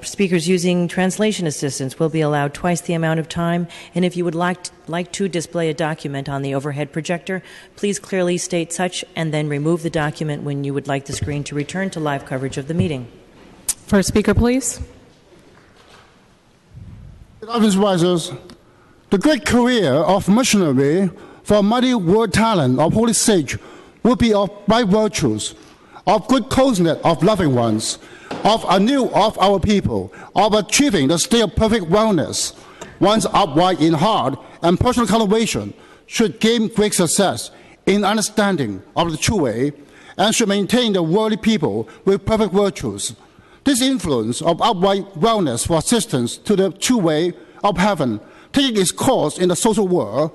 Speakers using translation assistance will be allowed twice the amount of time, and if you would like to display a document on the overhead projector, please clearly state such and then remove the document when you would like the screen to return to live coverage of the meeting. First speaker, please. Supervisors, the great career of missionary for mighty world talent of Holy Sage will be of right virtues, of good closeness of loving ones, of anew of our people, of achieving the state of perfect wellness. One's upright in heart and personal cultivation should gain great success in understanding of the true way, and should maintain the worldly people with perfect virtues. This influence of upright wellness for assistance to the true way of heaven, taking its course in the social world,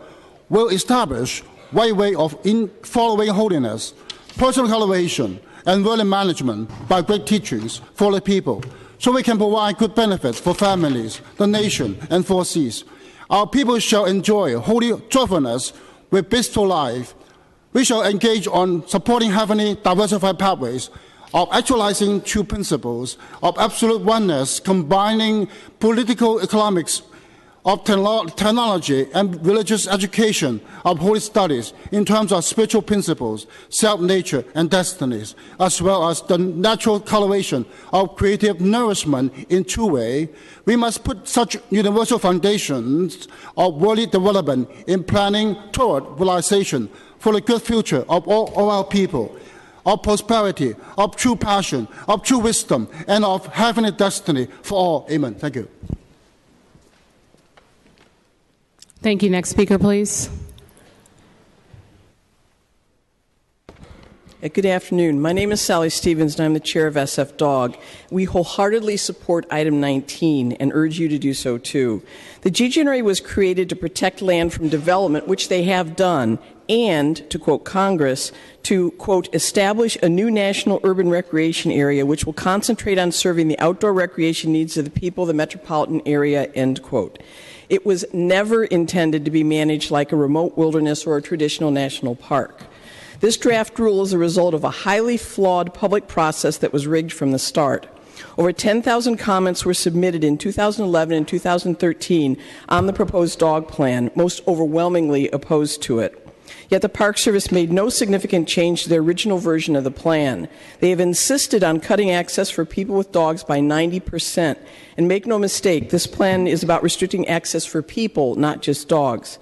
will establish right way of following holiness, personal cultivation, and worldly management by great teachings for the people, so we can provide good benefits for families, the nation, and for seas. Our people shall enjoy holy joyfulness with blissful life. We shall engage on supporting heavenly diversified pathways of actualizing true principles of absolute oneness, combining political economics of technology and religious education of holy studies in terms of spiritual principles, self-nature, and destinies, as well as the natural cultivation of creative nourishment in true way. We must put such universal foundations of worldly development in planning toward realization for the good future of all our people, of prosperity, of true passion, of true wisdom, and of heavenly destiny for all. Amen. Thank you. Thank you. Next speaker, please. Good afternoon. My name is Sally Stevens, and I'm the chair of SF Dog. We wholeheartedly support item 19 and urge you to do so too. The GGNRA was created to protect land from development, which they have done, and, to quote Congress, to, quote, establish a new national urban recreation area which will concentrate on serving the outdoor recreation needs of the people of the metropolitan area, end quote. It was never intended to be managed like a remote wilderness or a traditional national park. This draft rule is a result of a highly flawed public process that was rigged from the start. Over 10,000 comments were submitted in 2011 and 2013 on the proposed dog plan, most overwhelmingly opposed to it. Yet the Park Service made no significant change to their original version of the plan. They have insisted on cutting access for people with dogs by 90%. And make no mistake, this plan is about restricting access for people, not just dogs.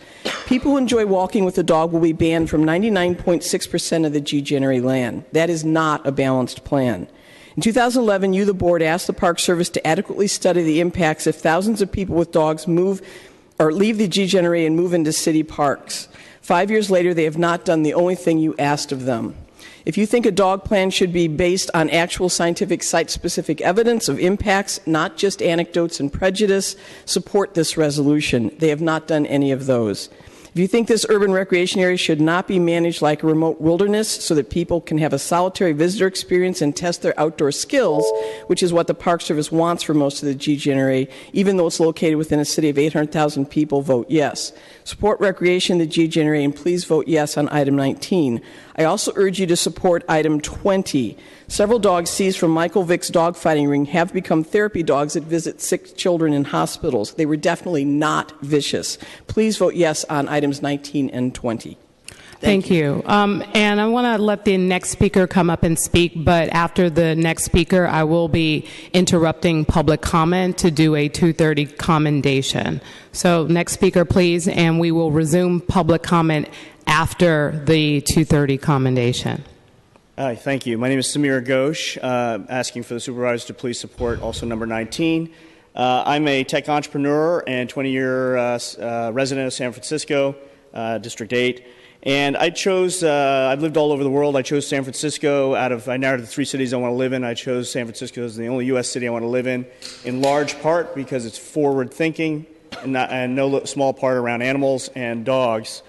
People who enjoy walking with a dog will be banned from 99.6% of the GGNRA land. That is not a balanced plan. In 2011, you, the board, asked the Park Service to adequately study the impacts if thousands of people with dogs move or leave the GGNRA and move into city parks. 5 years later, they have not done the only thing you asked of them. If you think a dog plan should be based on actual scientific site-specific evidence of impacts, not just anecdotes and prejudice, support this resolution. They have not done any of those. If you think this urban recreation area should not be managed like a remote wilderness so that people can have a solitary visitor experience and test their outdoor skills, which is what the Park Service wants for most of the GGNRA, even though it's located within a city of 800,000 people, vote yes. Support recreation in the GGNRA and please vote yes on item 19. I also urge you to support item 20. Several dogs seized from Michael Vick's dogfighting ring have become therapy dogs that visit sick children in hospitals. They were definitely not vicious. Please vote yes on items 19 and 20. Thank you. And I want to let the next speaker come up and speak, but after the next speaker, I will be interrupting public comment to do a 2:30 commendation. So next speaker, please, and we will resume public comment after the 2:30 commendation. Hi, thank you. My name is Samir Ghosh, asking for the supervisors to please support also number 19. I'm a tech entrepreneur and 20-year resident of San Francisco, District 8. And I chose, I've lived all over the world. I chose San Francisco I narrowed the 3 cities I want to live in. I chose San Francisco as the only U.S. city I want to live in large part because it's forward-thinking and no small part around animals and dogs.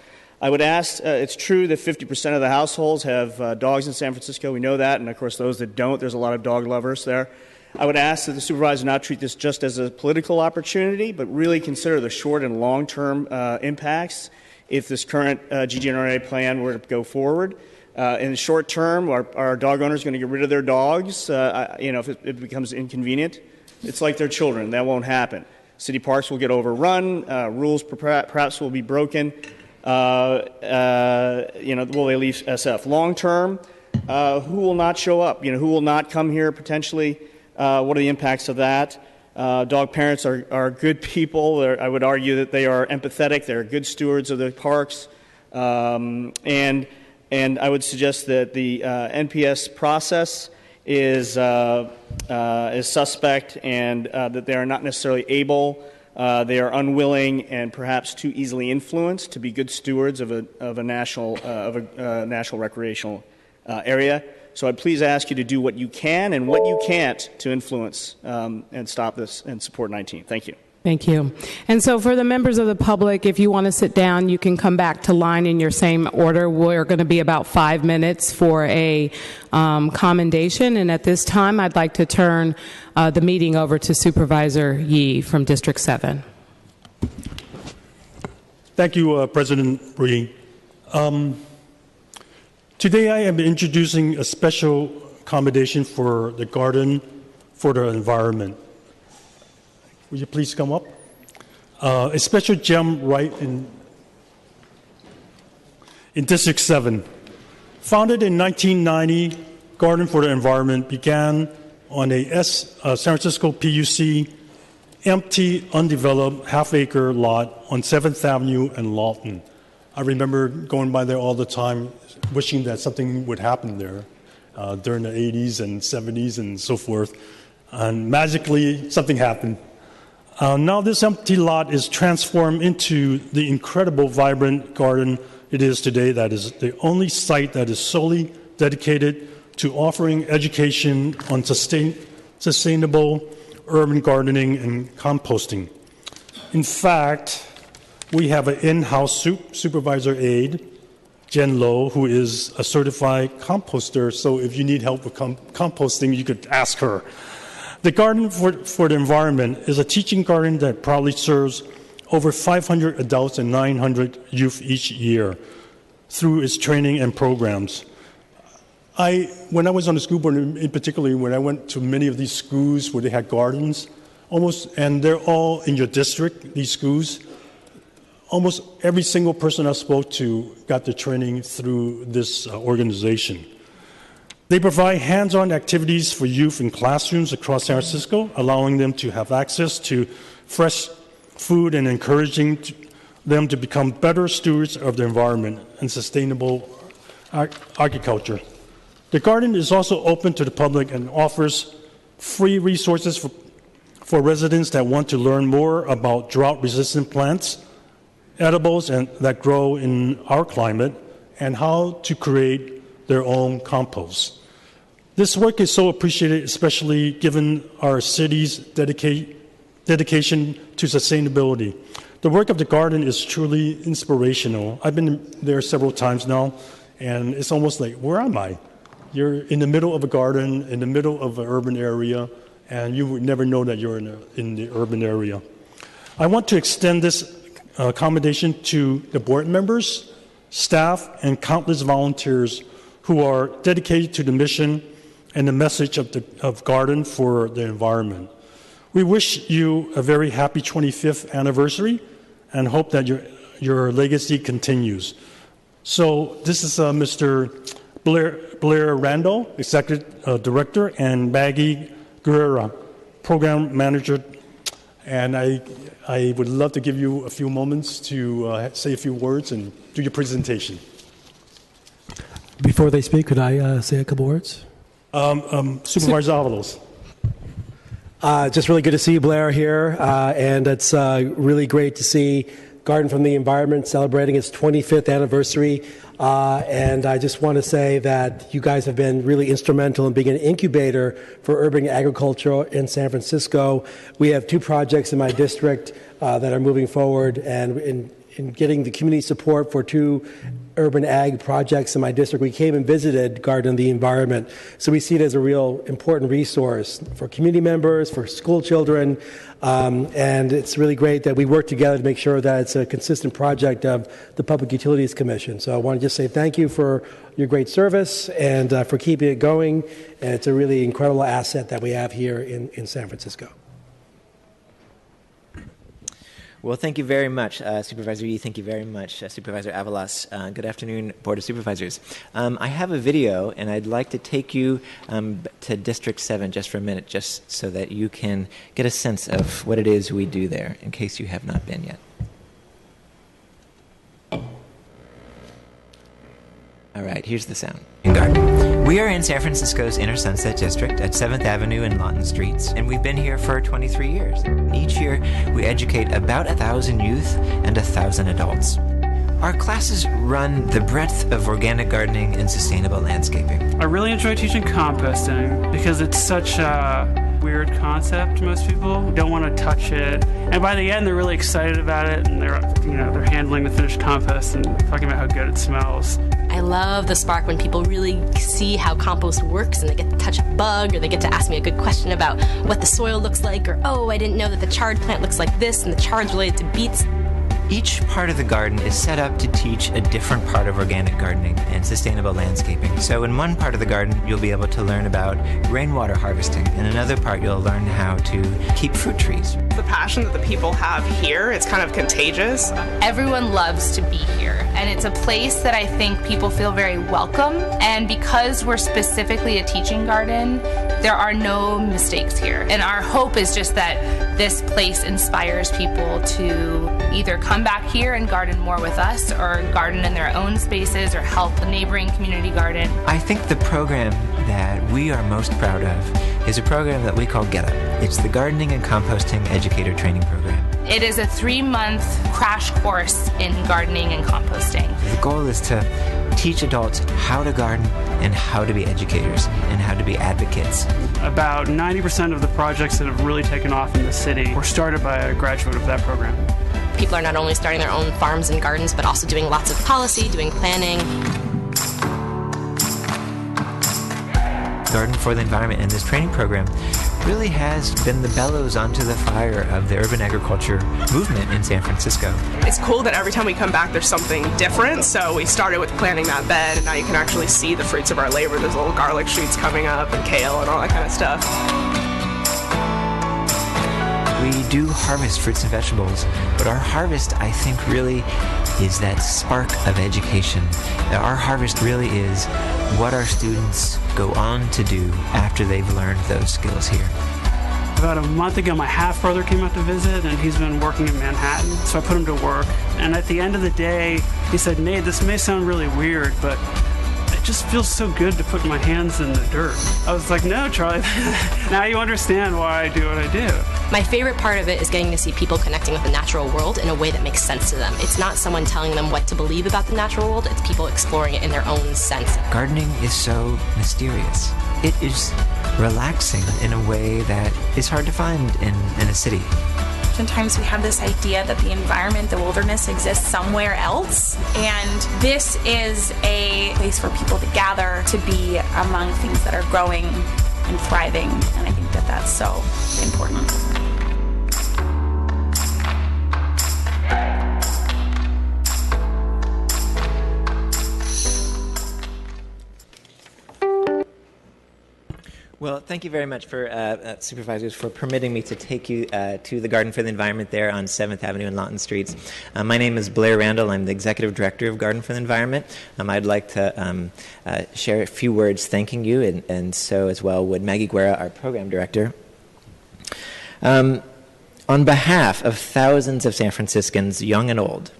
I would ask, it's true that 50% of the households have dogs in San Francisco. We know that. And, of course, those that don't, there's a lot of dog lovers there. I would ask that the supervisor not treat this just as a political opportunity, but really consider the short and long-term impacts if this current GGNRA plan were to go forward. In the short term, our dog owners going to get rid of their dogs? If it becomes inconvenient, it's like their children. That won't happen. City parks will get overrun. Rules perhaps will be broken. Will they leave SF? Long term, who will not show up? Who will not come here potentially? What are the impacts of that? Dog parents are good people. I would argue that they are empathetic. They're good stewards of the parks. And I would suggest that the NPS process is suspect and that they are not necessarily able. They are unwilling and perhaps too easily influenced to be good stewards of a national recreational area. So I'd please ask you to do what you can and what you can't to influence and stop this and support 19. Thank you. Thank you. And so for the members of the public, if you want to sit down, you can come back to line in your same order. We're going to be about 5 minutes for a commendation. And at this time, I'd like to turn the meeting over to Supervisor Yee from District 7. Thank you, President Ree. Today I am introducing a special commendation for the Garden for the Environment. Will you please come up? A special gem right in District 7. Founded in 1990, Garden for the Environment began on a San Francisco PUC empty, undeveloped half-acre lot on 7th Avenue and Lawton. I remember going by there all the time, wishing that something would happen there during the 80s and 70s and so forth. And magically, something happened. Now this empty lot is transformed into the incredible, vibrant garden it is today. That is the only site that is solely dedicated to offering education on sustainable urban gardening and composting. In fact, we have an in-house supervisor aide, Jen Lowe, who is a certified composter, so if you need help with composting, you could ask her. The Garden for the Environment is a teaching garden that proudly serves over 500 adults and 900 youth each year through its training and programs. When I was on the school board, in particular, when I went to many of these schools where they had gardens, and they're all in your district, these schools, almost every single person I spoke to got the training through this organization. They provide hands-on activities for youth in classrooms across San Francisco, allowing them to have access to fresh food and encouraging them to become better stewards of the environment and sustainable agriculture. The garden is also open to the public and offers free resources for residents that want to learn more about drought-resistant plants, edibles that grow in our climate, and how to create their own compost. This work is so appreciated, especially given our city's dedication to sustainability. The work of the garden is truly inspirational. I've been there several times now, and it's almost like, where am I? You're in the middle of a garden, in the middle of an urban area, and you would never know that you're in the urban area. I want to extend this commendation to the board members, staff, and countless volunteers who are dedicated to the mission and the message of Garden for the environment. We wish you a very happy 25th anniversary and hope that your legacy continues. So this is Mr. Blair Randall, Executive Director, and Maggie Guerra, Program Manager. And I would love to give you a few moments to say a few words and do your presentation. Before they speak, could I say a couple words? Supervisor Avalos. Just really good to see you, Blair, here. And it's really great to see Garden from the Environment celebrating its 25th anniversary. And I just want to say that you guys have been really instrumental in being an incubator for urban agriculture in San Francisco. We have 2 projects in my district that are moving forward, and in getting the community support for 2 urban ag projects in my district, we came and visited Garden of the Environment. So we see it as a real important resource for community members, for school children, and it's really great that we work together to make sure that it's a consistent project of the Public Utilities Commission. So I want to just say thank you for your great service and for keeping it going. And it's a really incredible asset that we have here in San Francisco. Well, thank you very much, Supervisor Yee. Thank you very much, Supervisor Avalos. Good afternoon, Board of Supervisors. I have a video, and I'd like to take you to District 7 just for a minute, just so that you can get a sense of what it is we do there, in case you have not been yet. All right, here's the sound. Garden. We are in San Francisco's Inner Sunset District at 7th Avenue and Lawton Streets, and we've been here for 23 years. Each year, we educate about 1,000 youth and 1,000 adults. Our classes run the breadth of organic gardening and sustainable landscaping. I really enjoy teaching composting because it's such a weird concept to most people. Don't want to touch it. And by the end, they're really excited about it, and they're handling the finished compost and talking about how good it smells. I love the spark when people really see how compost works and they get to touch a bug, or they get to ask me a good question about what the soil looks like, or, oh, I didn't know that the chard plant looks like this and the chard's related to beets. Each part of the garden is set up to teach a different part of organic gardening and sustainable landscaping. So in one part of the garden, you'll be able to learn about rainwater harvesting. In another part, you'll learn how to keep fruit trees. The passion that the people have here, it's kind of contagious. Everyone loves to be here, and it's a place that I think people feel very welcome. And because we're specifically a teaching garden, there are no mistakes here. And our hope is just that this place inspires people to either come back here and garden more with us, or garden in their own spaces, or help a neighboring community garden. I think the program that we are most proud of is a program that we call Get Up. It's the Gardening and Composting Educator Training Program. It is a 3-month crash course in gardening and composting. The goal is to teach adults how to garden and how to be educators and how to be advocates. About 90% of the projects that have really taken off in the city were started by a graduate of that program. People are not only starting their own farms and gardens, but also doing lots of policy, doing planning. Garden for the Environment and this training program really has been the bellows onto the fire of the urban agriculture movement in San Francisco. It's cool that every time we come back there's something different. So we started with planting that bed, and now you can actually see the fruits of our labor. There's little garlic shoots coming up and kale and all that kind of stuff. We do harvest fruits and vegetables, but our harvest, I think, really is that spark of education. Our harvest really is what our students go on to do after they've learned those skills here. About a month ago, my half-brother came out to visit, and he's been working in Manhattan, so I put him to work. And at the end of the day, he said, "Nate, this may sound really weird, but it just feels so good to put my hands in the dirt." I was like, "No, Charlie, now you understand why I do what I do." My favorite part of it is getting to see people connecting with the natural world in a way that makes sense to them. It's not someone telling them what to believe about the natural world, it's people exploring it in their own sense. Gardening is so mysterious. It is relaxing in a way that is hard to find in a city. Oftentimes we have this idea that the environment, the wilderness, exists somewhere else, and this is a place for people to gather, to be among things that are growing and thriving, and I think that that's so important. Well, thank you very much for supervisors for permitting me to take you to the Garden for the Environment there on 7th Avenue and Lawton Streets. My name is Blair Randall. I'm the Executive Director of Garden for the Environment. I'd like to share a few words thanking you, and so as well would Maggie Guerra, our Program Director. On behalf of thousands of San Franciscans, young and old,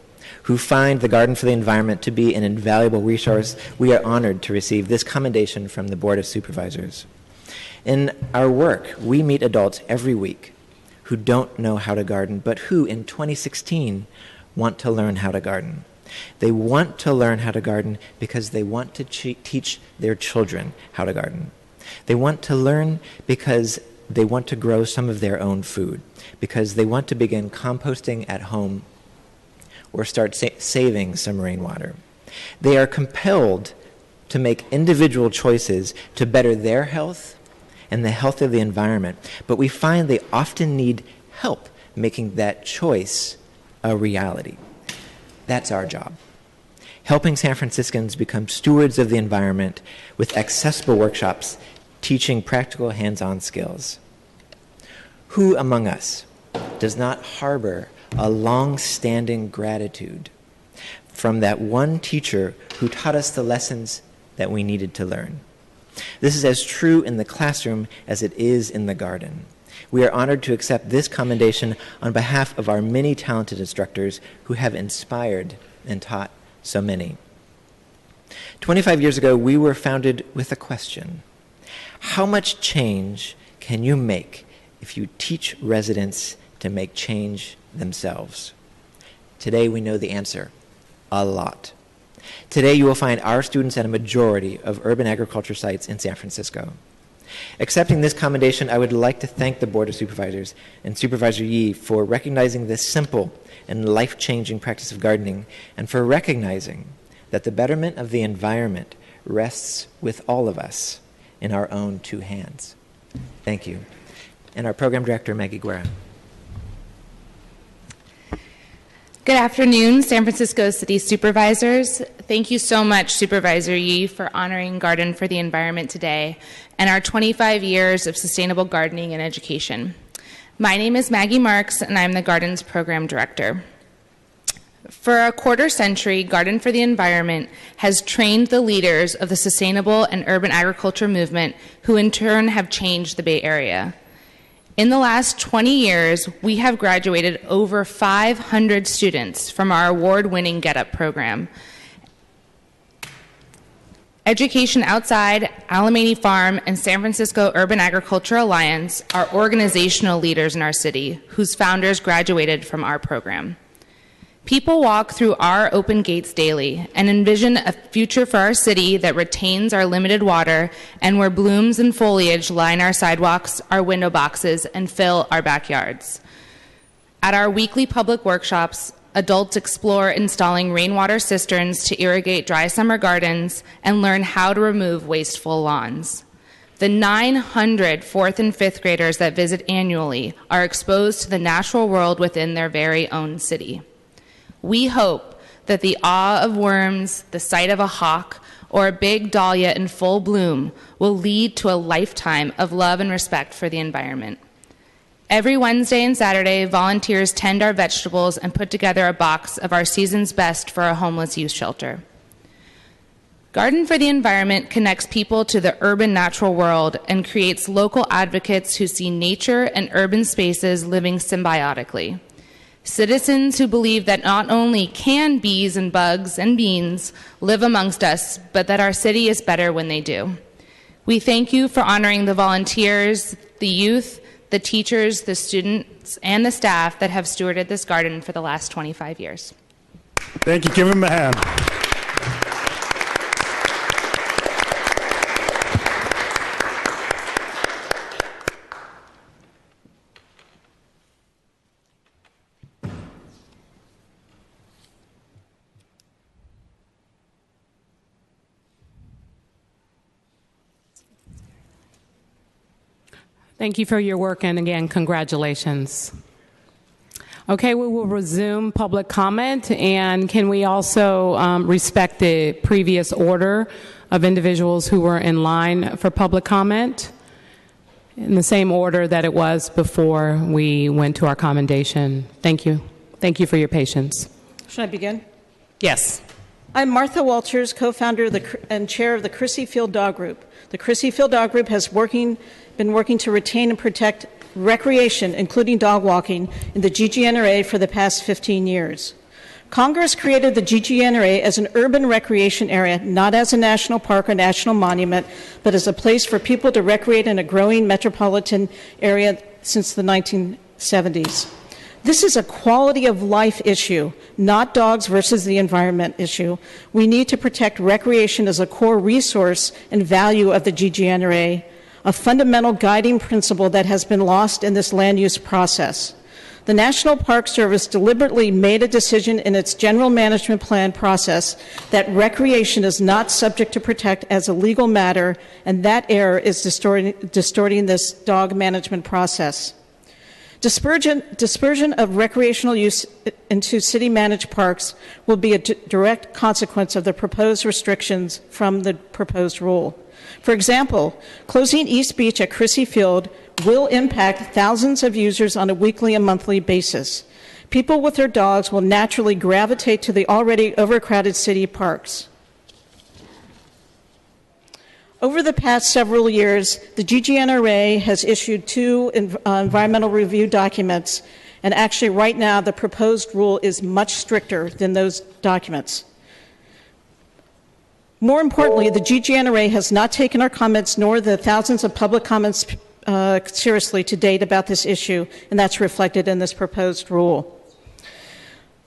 who find the Garden for the Environment to be an invaluable resource, we are honored to receive this commendation from the Board of Supervisors. In our work, we meet adults every week who don't know how to garden, but who, in 2016, want to learn how to garden. They want to learn how to garden because they want to teach their children how to garden. They want to learn because they want to grow some of their own food, because they want to begin composting at home or start saving some rainwater. They are compelled to make individual choices to better their health and the health of the environment, but we find they often need help making that choice a reality. That's our job. Helping San Franciscans become stewards of the environment with accessible workshops teaching practical hands-on skills. Who among us does not harbor a long-standing gratitude from that one teacher who taught us the lessons that we needed to learn? This is as true in the classroom as it is in the garden. We are honored to accept this commendation on behalf of our many talented instructors who have inspired and taught so many. 25 years ago, we were founded with a question. How much change can you make if you teach residents to make change themselves? Today, we know the answer: a lot. Today, you will find our students at a majority of urban agriculture sites in San Francisco. Accepting this commendation, I would like to thank the Board of Supervisors and Supervisor Yee for recognizing this simple and life-changing practice of gardening, and for recognizing that the betterment of the environment rests with all of us in our own two hands. Thank you. And our Program Director, Maggie Guerra. Good afternoon, San Francisco City Supervisors. Thank you so much, Supervisor Yee, for honoring Garden for the Environment today and our 25 years of sustainable gardening and education. My name is Maggie Marks, and I'm the Garden's Program Director. For a quarter century, Garden for the Environment has trained the leaders of the sustainable and urban agriculture movement, who in turn have changed the Bay Area. In the last 20 years, we have graduated over 500 students from our award-winning Get Up program. Education Outside, Alamany Farm, and San Francisco Urban Agriculture Alliance are organizational leaders in our city whose founders graduated from our program. People walk through our open gates daily and envision a future for our city that retains our limited water and where blooms and foliage line our sidewalks, our window boxes, and fill our backyards. At our weekly public workshops, adults explore installing rainwater cisterns to irrigate dry summer gardens and learn how to remove wasteful lawns. The 900 4th and 5th graders that visit annually are exposed to the natural world within their very own city. We hope that the awe of worms, the sight of a hawk, or a big dahlia in full bloom will lead to a lifetime of love and respect for the environment. Every Wednesday and Saturday, volunteers tend our vegetables and put together a box of our season's best for a homeless youth shelter. Garden for the Environment connects people to the urban natural world and creates local advocates who see nature and urban spaces living symbiotically. Citizens who believe that not only can bees and bugs and beans live amongst us, but that our city is better when they do. We thank you for honoring the volunteers, the youth, the teachers, the students, and the staff that have stewarded this garden for the last 25 years. Thank you. Give him a hand. Thank you for your work, and again, congratulations. Okay, we will resume public comment, and can we also respect the previous order of individuals who were in line for public comment in the same order that it was before we went to our commendation? Thank you. Thank you for your patience. Should I begin? Yes. I'm Martha Walters, co-founder and chair of the Crissy Field Dog Group. The Crissy Field Dog Group has been working to retain and protect recreation, including dog walking, in the GGNRA for the past 15 years. Congress created the GGNRA as an urban recreation area, not as a national park or national monument, but as a place for people to recreate in a growing metropolitan area since the 1970s. This is a quality of life issue, not dogs versus the environment issue. We need to protect recreation as a core resource and value of the GGNRA, a fundamental guiding principle that has been lost in this land use process. The National Park Service deliberately made a decision in its general management plan process that recreation is not subject to protect as a legal matter, and that error is distorting this dog management process. Dispersion of recreational use into city-managed parks will be a direct consequence of the proposed restrictions from the proposed rule. For example, closing East Beach at Crissy Field will impact thousands of users on a weekly and monthly basis. People with their dogs will naturally gravitate to the already overcrowded city parks. Over the past several years, the GGNRA has issued 2 environmental review documents, and actually right now the proposed rule is much stricter than those documents. More importantly, the GGNRA has not taken our comments nor the thousands of public comments seriously to date about this issue, and that's reflected in this proposed rule.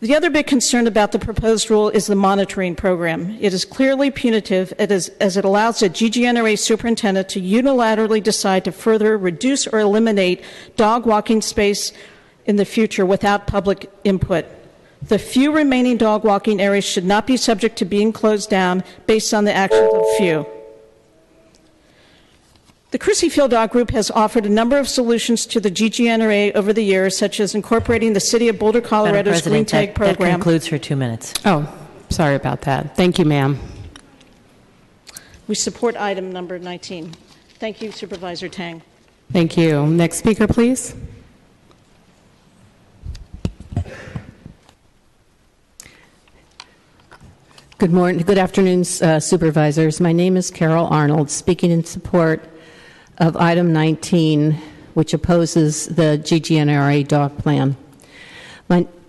The other big concern about the proposed rule is the monitoring program. It is clearly punitive as it allows the GGNRA superintendent to unilaterally decide to further reduce or eliminate dog walking space in the future without public input. The few remaining dog walking areas should not be subject to being closed down based on the actions of few. The Crissy Field Dog Group has offered a number of solutions to the GGNRA over the years, such as incorporating the City of Boulder, Colorado's Green Tag program. That concludes her 2 minutes. Oh, sorry about that. Thank you, ma'am. We support item number 19. Thank you, Supervisor Tang. Thank you. Next speaker, please. Good morning. Good afternoon, supervisors. My name is Carol Arnold, speaking in support of item 19, which opposes the GGNRA dog plan.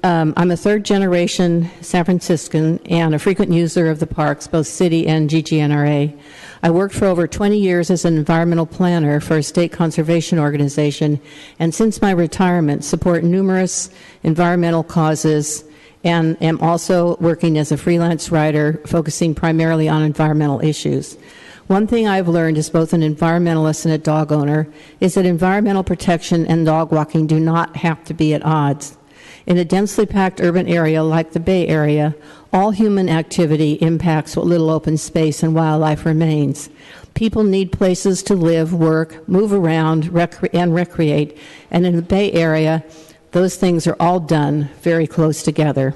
I'm a third-generation San Franciscan and a frequent user of the parks, both city and GGNRA. I worked for over 20 years as an environmental planner for a state conservation organization, and since my retirement, support numerous environmental causes and am also working as a freelance writer focusing primarily on environmental issues. One thing I've learned as both an environmentalist and a dog owner is that environmental protection and dog walking do not have to be at odds. In a densely packed urban area like the Bay Area, all human activity impacts what little open space and wildlife remains. People need places to live, work, move around, and recreate, and in the Bay Area, those things are all done very close together.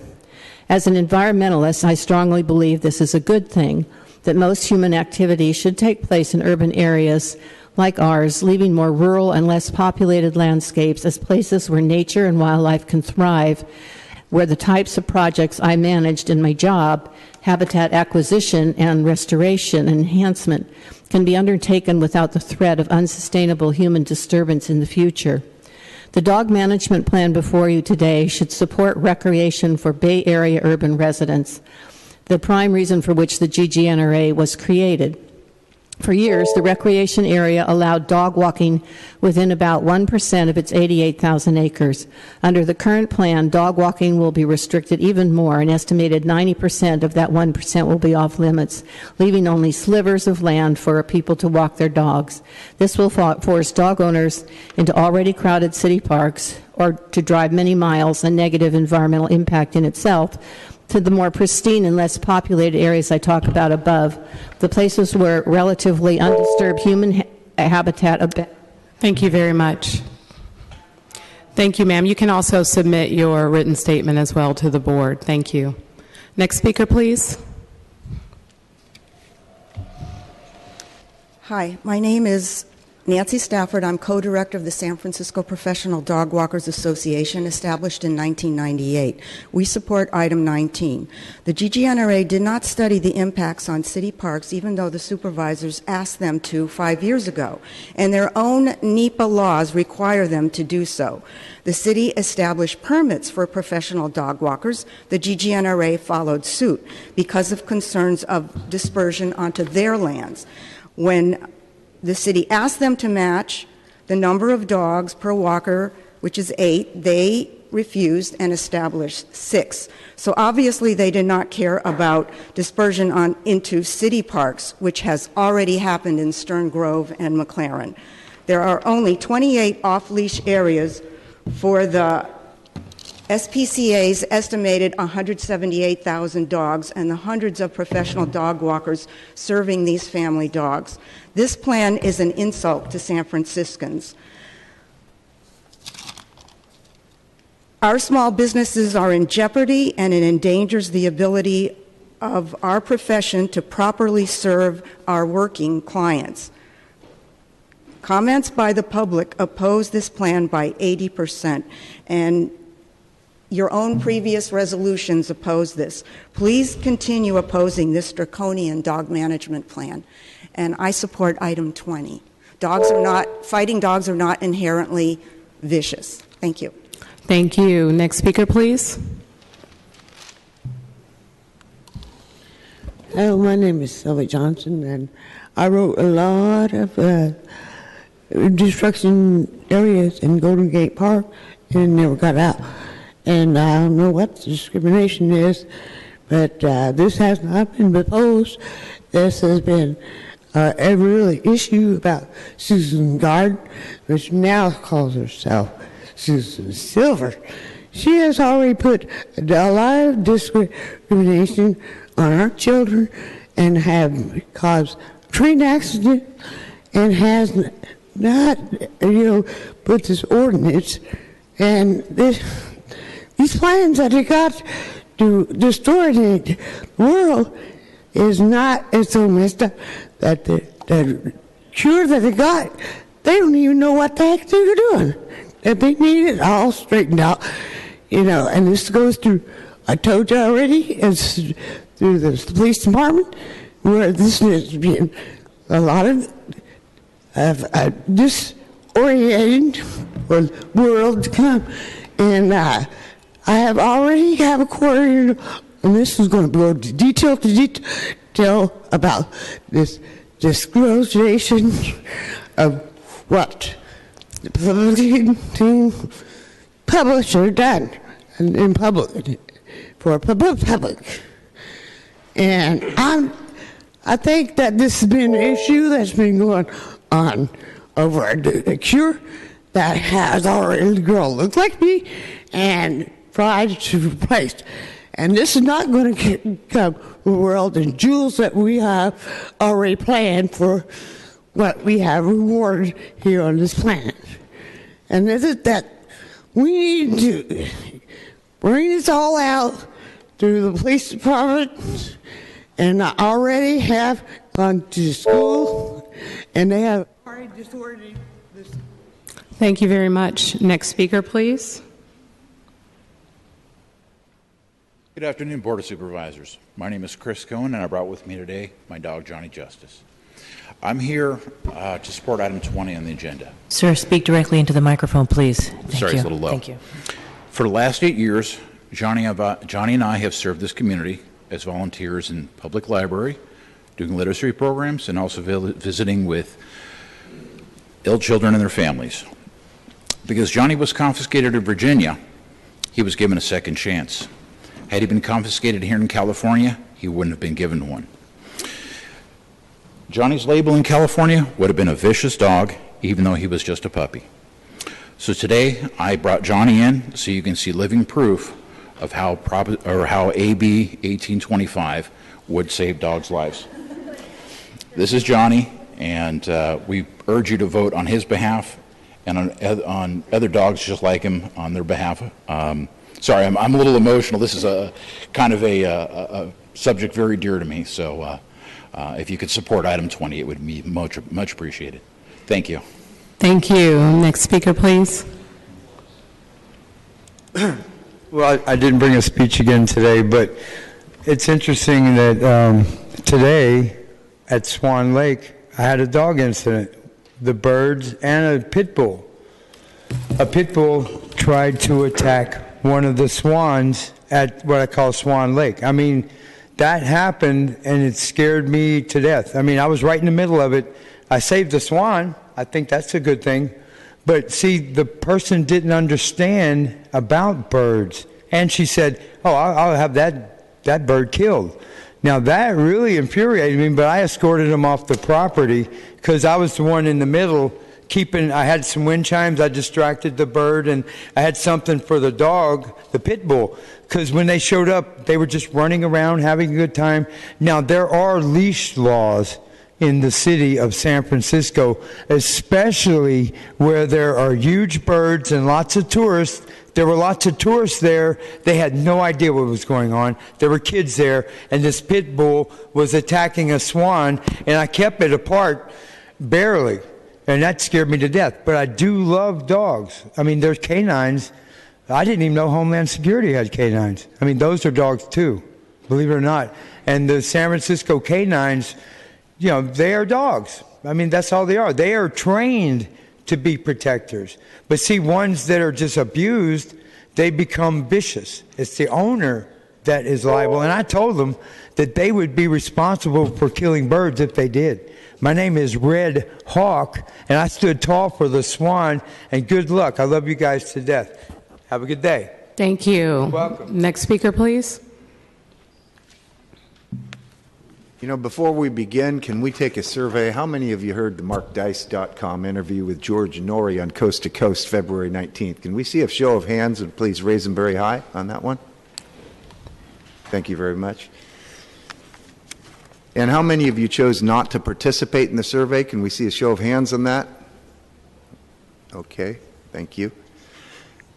As an environmentalist, I strongly believe this is a good thing, that most human activity should take place in urban areas like ours, leaving more rural and less populated landscapes as places where nature and wildlife can thrive, where the types of projects I managed in my job, habitat acquisition and restoration and enhancement, can be undertaken without the threat of unsustainable human disturbance in the future. The dog management plan before you today should support recreation for Bay Area urban residents, the prime reason for which the GGNRA was created. For years, the recreation area allowed dog walking within about 1% of its 88,000 acres. Under the current plan, dog walking will be restricted even more. An estimated 90% of that 1% will be off limits, leaving only slivers of land for people to walk their dogs. This will force dog owners into already crowded city parks or to drive many miles, a negative environmental impact in itself, to the more pristine and less populated areas I talk about above, the places where relatively undisturbed human habitat Thank you very much. Thank you, ma'am. You can also submit your written statement as well to the board. Thank you. Next speaker, please. Hi, my name is Nancy Stafford. I'm co-director of the San Francisco Professional Dog Walkers Association, established in 1998. We support item 19. The GGNRA did not study the impacts on city parks, even though the supervisors asked them to 5 years ago, and their own NEPA laws require them to do so. The city established permits for professional dog walkers. The GGNRA followed suit because of concerns of dispersion onto their lands. When the city asked them to match the number of dogs per walker, which is 8, they refused and established 6. So obviously they did not care about dispersion into city parks, which has already happened in Stern Grove and McLaren. There are only 28 off-leash areas for the SPCA's estimated 178,000 dogs and the hundreds of professional dog walkers serving these family dogs. This plan is an insult to San Franciscans. Our small businesses are in jeopardy, and it endangers the ability of our profession to properly serve our working clients. Comments by the public oppose this plan by 80%, and your own previous resolutions oppose this. Please continue opposing this draconian dog management plan. And I support item 20. Fighting dogs are not inherently vicious. Thank you. Thank you. Next speaker, please. Hello, my name is Sylvie Johnson, and I wrote a lot of destruction areas in Golden Gate Park and never got out. And I don't know what discrimination is, but this has not been proposed. This has been a really issue about Susan Gard, which now calls herself Susan Silver. She has already put a lot of discrimination on our children and have caused train accident and has not, put this ordinance and these plans that they got to destroy the world is not as so messed up that the cure that they got, they don't even know what the heck they're doing. That they need it all straightened out, and this goes through, I told you already, it's through the police department, where this is being a lot of disorienting for the world to come. And I already have a quarter, and this is going to go detail to detail about this disclosure of what the publisher done in public for public. And I think that this has been an issue that's been going on over a cure that has already a girl look like me and tried to replace. And this is not going to come the world and jewels that we have already planned for what we have rewarded here on this planet. And this is that we need to bring this all out through the police department, and I already have gone to school, and they have already disordered this. Thank you very much. Next speaker, please. Good afternoon, Board of Supervisors. My name is Chris Cohen, and I brought with me today my dog, Johnny Justice. I'm here to support item 20 on the agenda. Sir, speak directly into the microphone, please. Thank Sorry, you. it's a little low. Thank you. For the last 8 years, Johnny and I have served this community as volunteers in public library, doing literacy programs, and also visiting with ill children and their families. Because Johnny was confiscated in Virginia, he was given a second chance. Had he been confiscated here in California, he wouldn't have been given one. Johnny's label in California would have been a vicious dog, even though he was just a puppy. So today, I brought Johnny in so you can see living proof of how AB 1825 would save dogs' lives. This is Johnny, and we urge you to vote on his behalf and on other dogs just like him on their behalf. Sorry, I'm a little emotional. This is a kind of a subject very dear to me. So if you could support item 20, it would be much appreciated. Thank you. Thank you. Next speaker, please. Well, I didn't bring a speech again today, but it's interesting that today at Swan Lake, I had a dog incident, the birds and a pit bull. A pit bull tried to attack one of the swans at what I call Swan Lake. I mean, that happened and it scared me to death. I mean, I was right in the middle of it. I saved the swan. I think that's a good thing. But see, the person didn't understand about birds. And she said, oh, I'll have that bird killed. Now, that really infuriated me, but I escorted him off the property because I was the one in the middle I had some wind chimes, I distracted the bird, and I had something for the dog, the pit bull, because when they showed up, they were just running around, having a good time. Now, there are leash laws in the city of San Francisco, especially where there are huge birds and lots of tourists. There were lots of tourists there. They had no idea what was going on. There were kids there, and this pit bull was attacking a swan, and I kept it apart barely. And that scared me to death. But I do love dogs. I mean, there's canines. I didn't even know Homeland Security had canines. I mean, those are dogs too, believe it or not. And the San Francisco canines, you know, they are dogs. I mean, that's all they are. They are trained to be protectors. But see, ones that are just abused, they become vicious. It's the owner that is liable. And I told them that they would be responsible for killing birds if they did. My name is Red Hawk, and I stood tall for the swan, and good luck. I love you guys to death. Have a good day. Thank you. You're welcome. Next speaker, please. You know, before we begin, can we take a survey? How many of you heard the MarkDice.com interview with George Norrie on Coast to Coast, February 19th? Can we see a show of hands, and please raise them very high on that one? Thank you very much. And how many of you chose not to participate in the survey? Can we see a show of hands on that? Okay, thank you.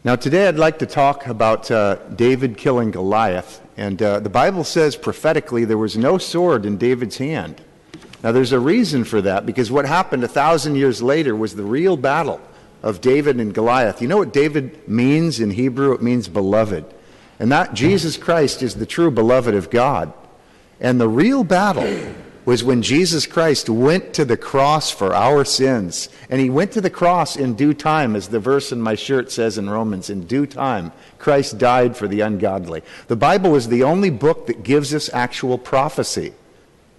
Now today I'd like to talk about David killing Goliath. And the Bible says prophetically there was no sword in David's hand. Now there's a reason for that, because what happened 1,000 years later was the real battle of David and Goliath. You know what David means in Hebrew? It means beloved. And that Jesus Christ is the true beloved of God. And the real battle was when Jesus Christ went to the cross for our sins. And he went to the cross in due time, as the verse in my shirt says in Romans, in due time, Christ died for the ungodly. The Bible is the only book that gives us actual prophecy.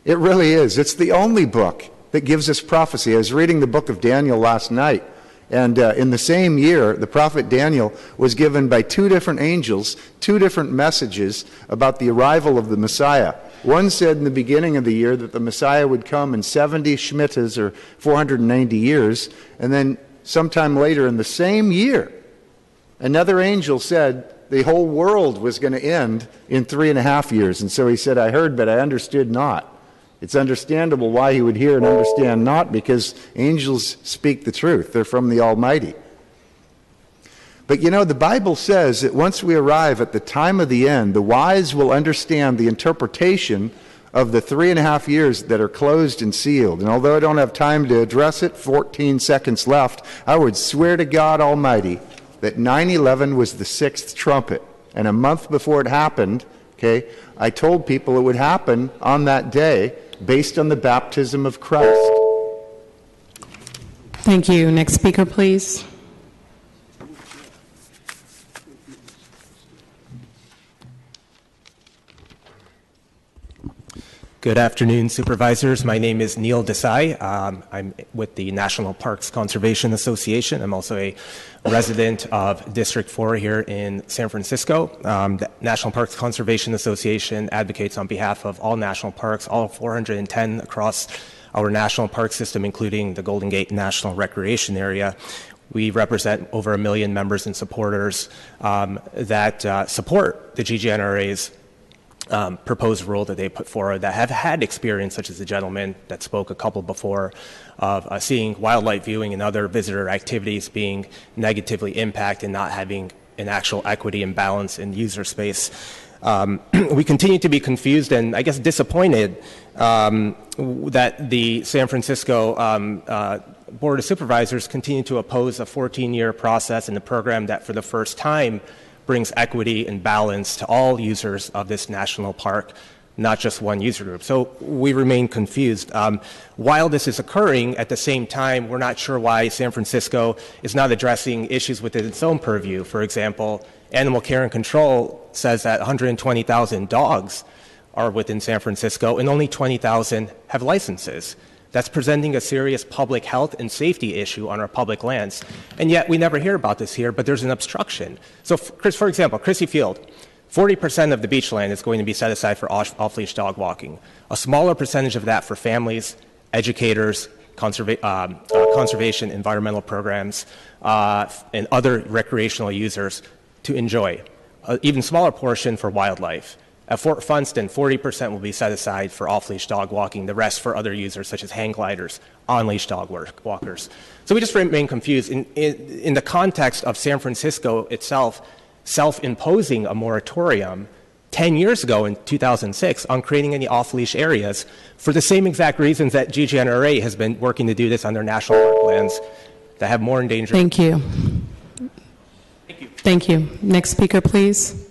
It really is. It's the only book that gives us prophecy. I was reading the book of Daniel last night, and in the same year, the prophet Daniel was given by two different angels, two different messages about the arrival of the Messiah. One said in the beginning of the year that the Messiah would come in 70 Shemitahs, or 490 years, and then sometime later in the same year, another angel said the whole world was going to end in 3.5 years. And so he said, I heard, but I understood not. It's understandable why he would hear and understand not, because angels speak the truth. They're from the Almighty. But you know, the Bible says that once we arrive at the time of the end, the wise will understand the interpretation of the 3.5 years that are closed and sealed. And although I don't have time to address it, 14 seconds left, I would swear to God Almighty that 9/11 was the sixth trumpet. And a month before it happened, okay, I told people it would happen on that day based on the baptism of Christ. Thank you. Next speaker, please. Good afternoon, Supervisors. My name is Neil Desai. I'm with the National Parks Conservation Association. I'm also a resident of District 4 here in San Francisco. The National Parks Conservation Association advocates on behalf of all national parks, all 410 across our national park system, including the Golden Gate National Recreation Area. We represent over 1 million members and supporters that support the GGNRA's proposed rule that they put forward that have had experience, such as the gentleman that spoke a couple before, of seeing wildlife viewing and other visitor activities being negatively impacted and not having an actual equity and balance in user space. We continue to be confused and I guess disappointed that the San Francisco Board of Supervisors continue to oppose a 14-year process in a program that for the first time brings equity and balance to all users of this national park, not just one user group. So we remain confused. While this is occurring, at the same time, we're not sure why San Francisco is not addressing issues within its own purview. For example, Animal Care and Control says that 120,000 dogs are within San Francisco and only 20,000 have licenses. That's presenting a serious public health and safety issue on our public lands. And yet we never hear about this here, but there's an obstruction. So, for example, Crissy Field, 40% of the beachland is going to be set aside for off-leash dog walking. A smaller percentage of that for families, educators, conservation, environmental programs, and other recreational users to enjoy. An even smaller portion for wildlife. At Fort Funston, 40% will be set aside for off-leash dog walking, the rest for other users such as hang gliders, on-leash dog walkers. So we just remain confused. In the context of San Francisco itself self-imposing a moratorium 10 years ago in 2006 on creating any off-leash areas for the same exact reasons that GGNRA has been working to do this on their national park lands that have more endangered. Thank you. Thank you. Next speaker, please.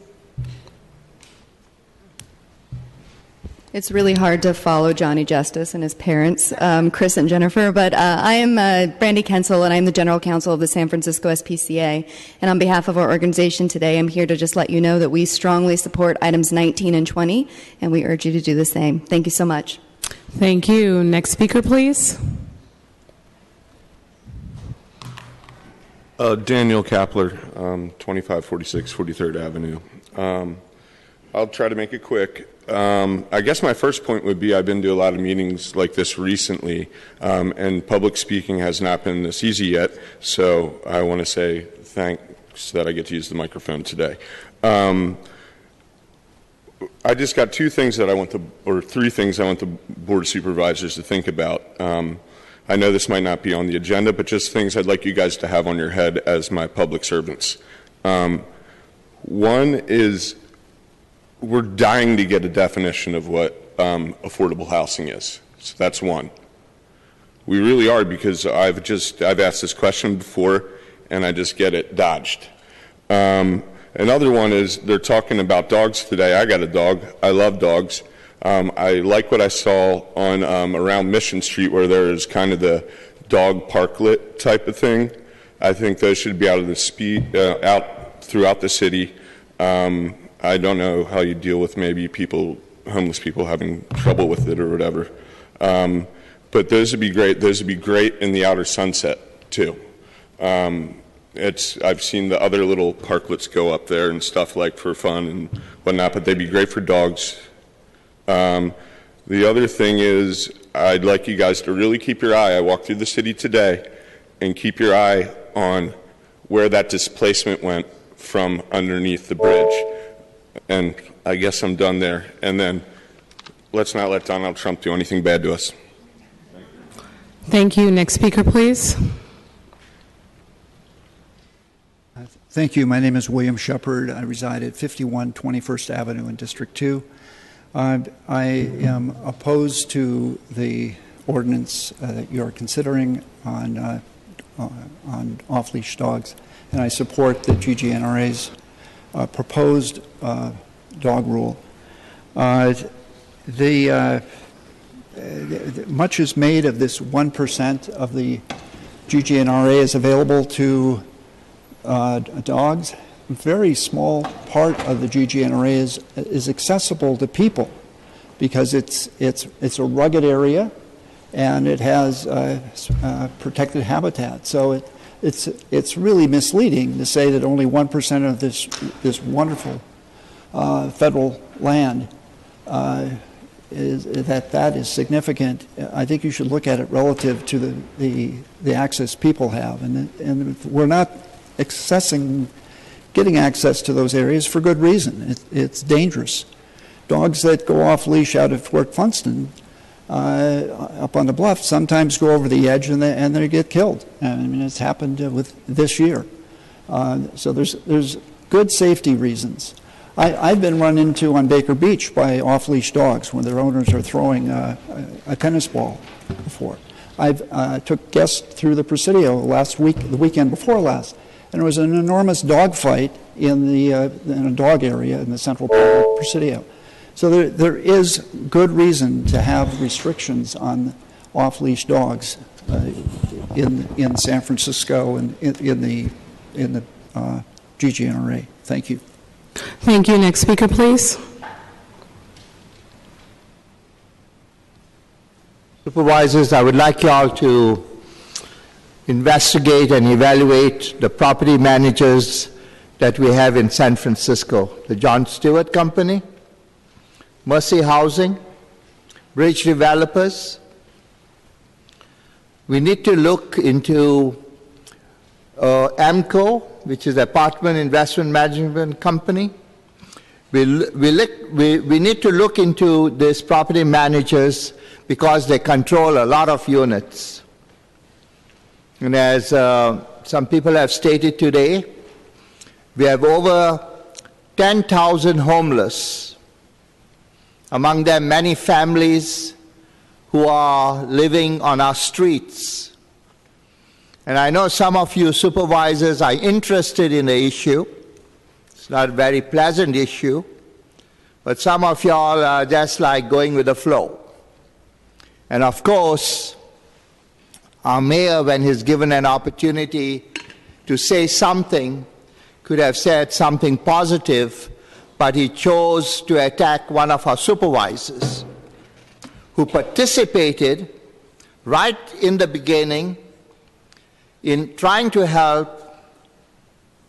It's really hard to follow Johnny Justice and his parents, Chris and Jennifer, but I am Brandy Kensel, and I'm the General Counsel of the San Francisco SPCA. And on behalf of our organization today, I'm here to just let you know that we strongly support items 19 and 20, and we urge you to do the same. Thank you so much. Thank you. Next speaker, please. Daniel Kapler, 2546 43rd Avenue. I'll try to make it quick. I guess my first point would be I've been to a lot of meetings like this recently, and public speaking has not been this easy yet, so I want to say thanks that I get to use the microphone today. I just got three things I want the Board of Supervisors to think about. I know this might not be on the agenda, but just things I'd like you guys to have on your head as my public servants. One is we're dying to get a definition of what affordable housing is. So that's one. We really are, because I've asked this question before and I just get it dodged. Another one is they're talking about dogs today. I got a dog. I love dogs. I like what I saw on around Mission Street, where there is kind of the dog parklet type of thing. I think those should be out throughout the city. I don't know how you deal with maybe homeless people having trouble with it or whatever. But those would be great. Those would be great in the outer Sunset too. I've seen the other little parklets go up there and stuff like for fun and whatnot, but they'd be great for dogs. The other thing is I'd like you guys to really keep your eye. I walked through the city today, and keep your eye on where that displacement went from underneath the bridge. And I guess I'm done there. And then let's not let Donald Trump do anything bad to us. Thank you. Next speaker, please. Thank you. My name is William Shepard. I reside at 51 21st Avenue in District 2. I am opposed to the ordinance that you are considering on off-leash dogs, and I support the GGNRA's proposed dog rule. Much is made of this 1% of the GGNRA is available to dogs. A very small part of the GGNRA is accessible to people because it's a rugged area and it has protected habitat. So it's really misleading to say that only 1% of this wonderful federal land is significant. I think you should look at it relative to the access people have, and we're not getting access to those areas for good reason. It's dangerous. dogs that go off leash out of Fort Funston up on the bluff sometimes go over the edge and they get killed. I mean, it's happened with this year. So there's good safety reasons. I've been run into on Baker Beach by off-leash dogs when their owners are throwing a tennis ball before. I've took guests through the Presidio the weekend before last, and there was an enormous dog fight in a dog area in the central part of the Presidio. So there is good reason to have restrictions on off-leash dogs in San Francisco and in the GGNRA. Thank you. Thank you. Next speaker, please. Supervisors, I would like you all to investigate and evaluate the property managers that we have in San Francisco. The John Stewart Company, Mercy Housing, Bridge Developers. We need to look into AMCO, which is Apartment Investment Management Company. We need to look into these property managers because they control a lot of units. And as some people have stated today, we have over 10,000 homeless. Among them, many families who are living on our streets. And I know some of you supervisors are interested in the issue. It's not a very pleasant issue, but some of y'all are just like going with the flow. And of course, our mayor, when he's given an opportunity to say something, could have said something positive, but he chose to attack one of our supervisors who participated right in the beginning in trying to help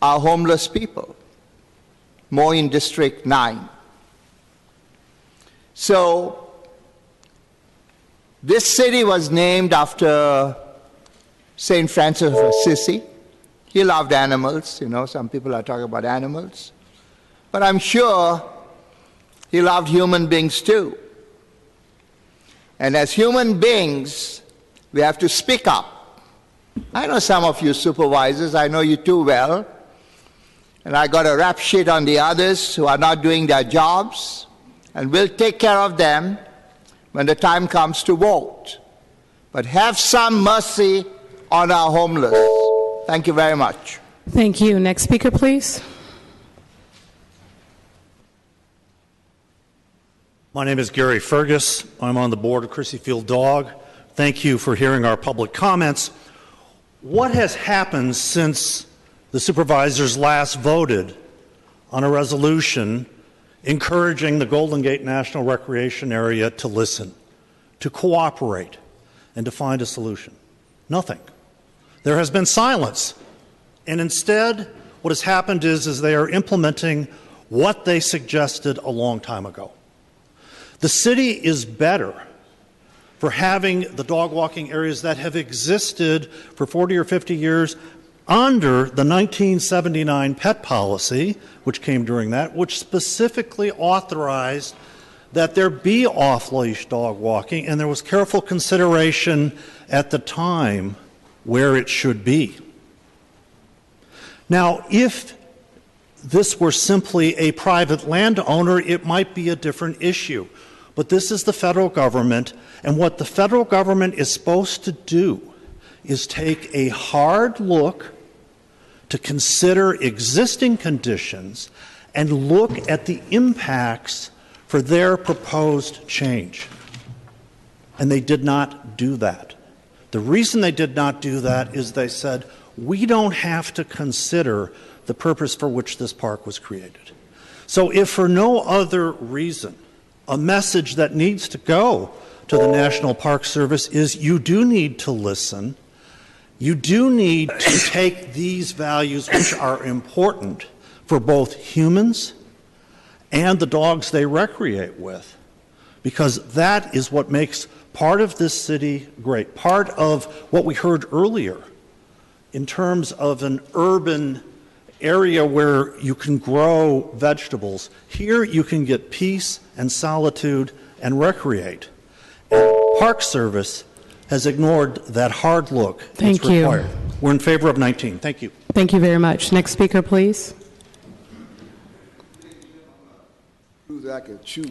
our homeless people, more in District 9. So, this city was named after St. Francis of Assisi. He loved animals, you know, some people are talking about animals. But I'm sure he loved human beings too. And as human beings, we have to speak up. I know some of you supervisors, I know you too well, and I got a rap sheet on the others who are not doing their jobs, and we'll take care of them when the time comes to vote. But have some mercy on our homeless. Thank you very much. Thank you. Next speaker, please. My name is Gary Fergus. I'm on the board of Crissy Field Dog. Thank you for hearing our public comments. What has happened since the supervisors last voted on a resolution encouraging the Golden Gate National Recreation Area to listen, to cooperate, and to find a solution? Nothing. There has been silence. And instead, what has happened is they are implementing what they suggested a long time ago. The city is better for having the dog walking areas that have existed for 40 or 50 years under the 1979 pet policy, which came during that, which specifically authorized that there be off-leash dog walking, and there was careful consideration at the time where it should be. Now, if this were simply a private landowner, it might be a different issue. But this is the federal government, and what the federal government is supposed to do is take a hard look to consider existing conditions and look at the impacts for their proposed change. And they did not do that. The reason they did not do that is they said, we don't have to consider the purpose for which this park was created. So if for no other reason, a message that needs to go to the National Park Service is you do need to listen. You do need to take these values, which are important for both humans and the dogs they recreate with, because that is what makes part of this city great. Part of what we heard earlier in terms of an urban area where you can grow vegetables. Here you can get peace and solitude and recreate. And Park Service has ignored that hard look Thank that's required. you. We're in favor of 19. Thank you. Thank you very much. Next speaker, please.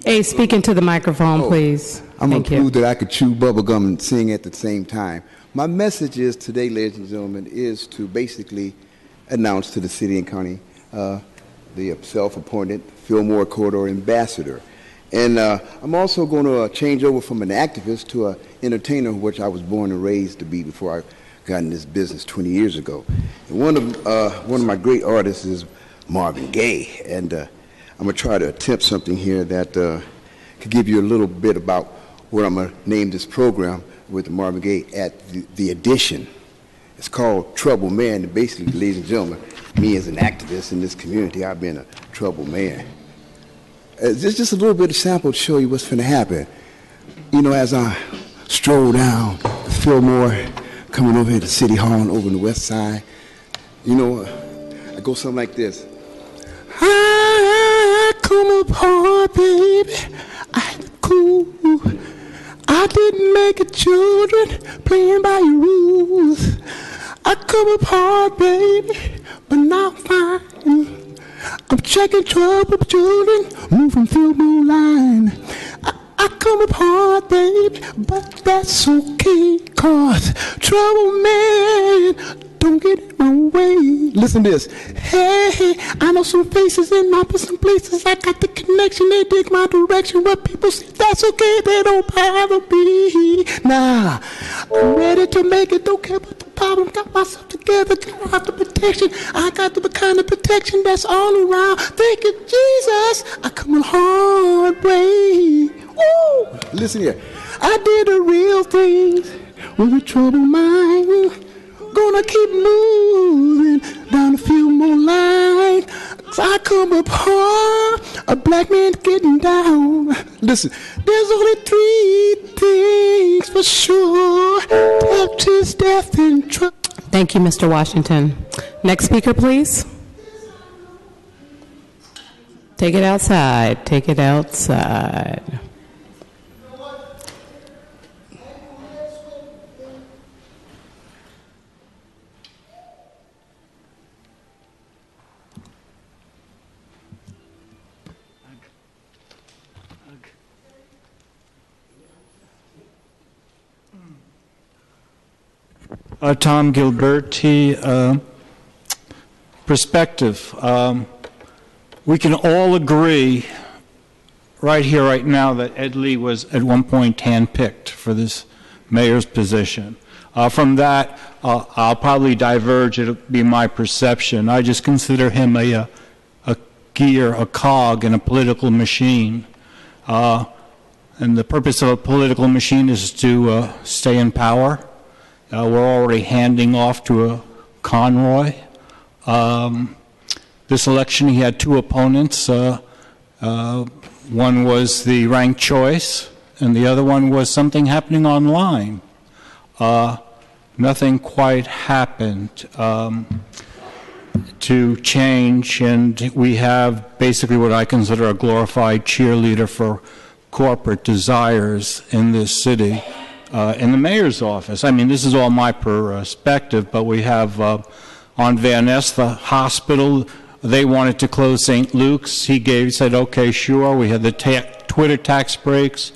Hey, speak into the microphone, please. I'm going Thank to you. prove that I could chew bubble gum and sing at the same time. My message is today, ladies and gentlemen, is to basically announce to the city and county the self-appointed Fillmore Corridor ambassador. And I'm also going to change over from an activist to an entertainer, which I was born and raised to be before I got in this business 20 years ago. And one of my great artists is Marvin Gaye, and I'm going to try to attempt something here that could give you a little bit about what I'm going to name this program with Marvin Gaye at the Edition. It's called Trouble Man, and basically, ladies and gentlemen, me as an activist in this community, I've been a trouble man. Just a little bit of sample to show you what's going to happen. You know, as I stroll down Fillmore, coming over here to City Hall and over on the west side, you know, I go something like this. I come apart, baby. I'm cool. I didn't make it, children, playing by your rules. I come apart, baby, but now I'm fine. I'm checking trouble, children, moving Fillmore line. I come apart, baby, but that's okay, cause trouble man, don't get in my way. Listen to this. Hey, I know some faces in my some places. I got the connection. They dig my direction. But people say that's okay. They don't bother me. Nah, I'm ready to make it. Don't care about the problem. Got myself together. Got the protection. I got the kind of protection that's all around. Thank you, Jesus. I come a hard way. Woo! Listen here. I did the real things with a troubled mind. Gonna keep moving down the Fillmore line. I come apart, a black man getting down. Listen, there's only three things for sure: touches, death, and trouble. Thank you, Mr. Washington. Next speaker, please. Take it outside. Take it outside. Tom Gilberti, perspective. We can all agree right here, right now, that Ed Lee was at one point handpicked for this mayor's position. From that, I'll probably diverge. It'll be my perception. I just consider him a gear, a cog in a political machine. And the purpose of a political machine is to stay in power. We're already handing off to a Conroy. This election, he had two opponents. One was the ranked choice, and the other one was something happening online. Nothing quite happened to change, and we have basically what I consider a glorified cheerleader for corporate desires in this city. In the mayor's office. I mean, this is all my perspective, but we have on Van Ness, the hospital, they wanted to close St. Luke's. He said, okay, sure. We had the Twitter tax breaks.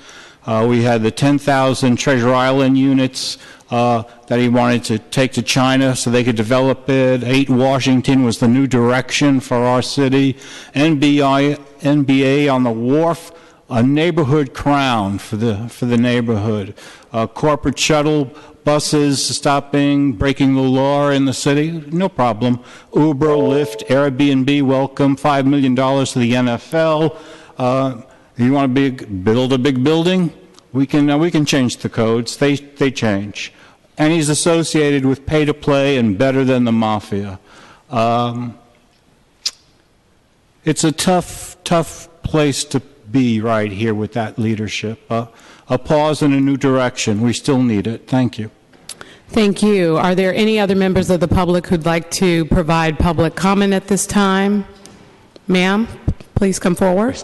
We had the 10,000 Treasure Island units that he wanted to take to China so they could develop it. 8 Washington was the new direction for our city. NBA on the wharf, a neighborhood crown for the neighborhood. Corporate shuttle buses stopping, breaking the law in the city, no problem. Uber, Lyft, Airbnb, welcome, $5 million to the NFL. You want to build a big building? We can change the codes. They change. And he's associated with pay to play and better than the mafia. It's a tough place to be right here with that leadership. A pause in a new direction. We still need it. Thank you. Thank you. Are there any other members of the public who'd like to provide public comment at this time? Ma'am, please come forward.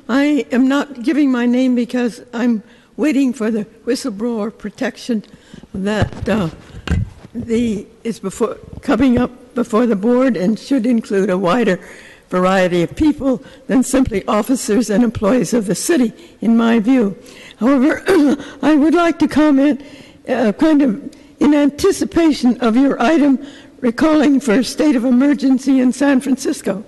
I am not giving my name because I'm waiting for the whistleblower protection that is coming up before the board and should include a wider variety of people than simply officers and employees of the city, in my view. However, I would like to comment kind of in anticipation of your item recalling for a state of emergency in San Francisco.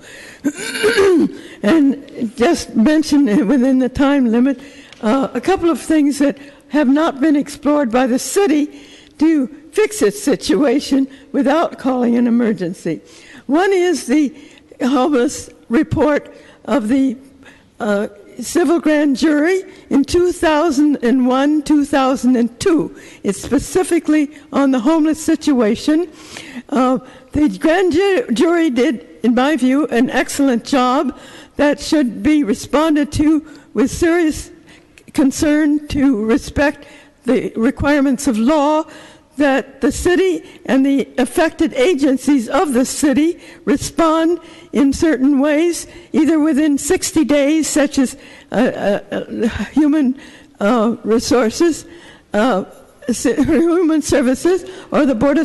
And just mention within the time limit a couple of things that have not been explored by the city to fix its situation without calling an emergency. One is the homeless report of the civil grand jury in 2001, 2002. It's specifically on the homeless situation. The grand jury did, in my view, an excellent job that should be responded to with serious concern to respect the requirements of law, that the city and the affected agencies of the city respond in certain ways, either within 60 days, such as human resources, human services, or the Board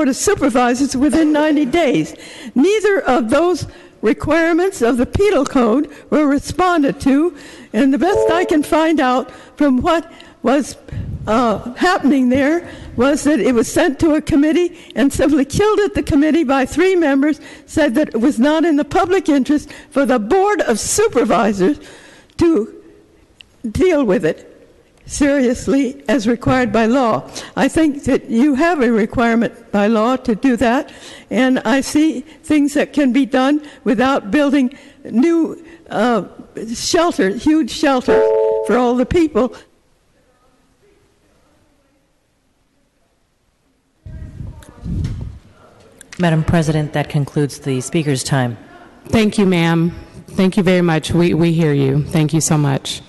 of Supervisors within 90 days. Neither of those requirements of the penal code were responded to, and the best I can find out from what was happening there was that it was sent to a committee and simply killed at the committee by 3 members, said that it was not in the public interest for the Board of Supervisors to deal with it seriously as required by law. I think that you have a requirement by law to do that, and I see things that can be done without building new huge shelters for all the people. Madam President, that concludes the speaker's time. Thank you, ma'am. Thank you very much. We hear you. Thank you so much.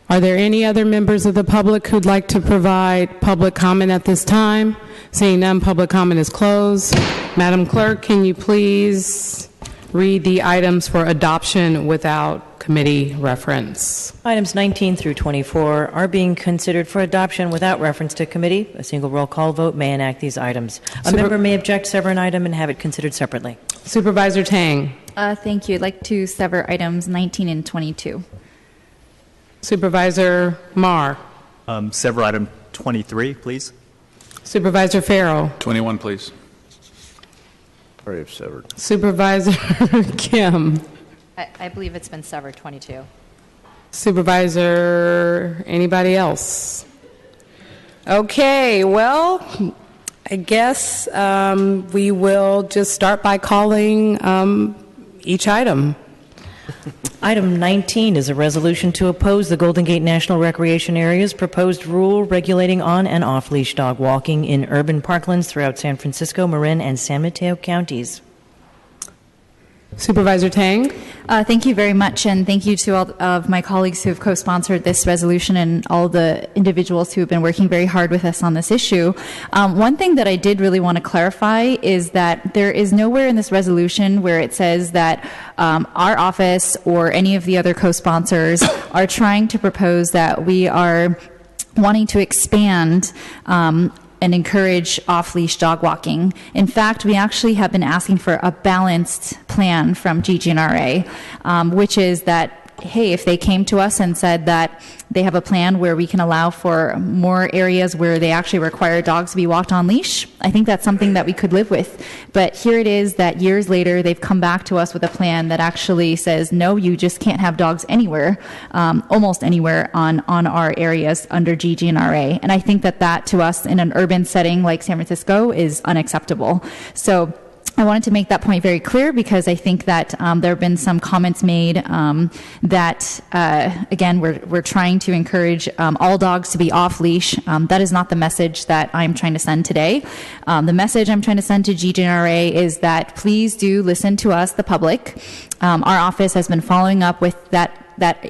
Are there any other members of the public who'd like to provide public comment at this time? Seeing none, public comment is closed. Madam Clerk, can you please read the items for adoption without committee reference? Items 19 through 24 are being considered for adoption without reference to committee. A single roll call vote may enact these items. A member may object, sever an item, and have it considered separately. Supervisor Tang. Thank you. I'd like to sever items 19 and 22. Supervisor Marr. Sever item 23, please. Supervisor Farrell. 21, please. Already have severed. Supervisor Kim. I believe it's been severed, 22. Supervisor, anybody else? Okay, well, I guess we will just start by calling each item. Item 19 is a resolution to oppose the Golden Gate National Recreation Area's proposed rule regulating on and off-leash dog walking in urban parklands throughout San Francisco, Marin, and San Mateo counties. Supervisor Tang. Thank you very much, and thank you to all of my colleagues who have co-sponsored this resolution and all the individuals who have been working very hard with us on this issue. One thing that I did really want to clarify is that there is nowhere in this resolution where it says that our office or any of the other co-sponsors are trying to propose that we are wanting to expand and encourage off-leash dog walking. In fact, we actually have been asking for a balanced plan from GGNRA, which is that, hey, if they came to us and said that they have a plan where we can allow for more areas where they actually require dogs to be walked on leash, I think that's something that we could live with. But here it is that years later, they've come back to us with a plan that actually says, no, you just can't have dogs anywhere, almost anywhere on our areas under GGNRA. And I think that to us in an urban setting like San Francisco is unacceptable. So I wanted to make that point very clear because I think that there have been some comments made that, again, we're trying to encourage all dogs to be off leash. That is not the message that I'm trying to send today. The message I'm trying to send to GGNRA is that please do listen to us, the public. Our office has been following up with that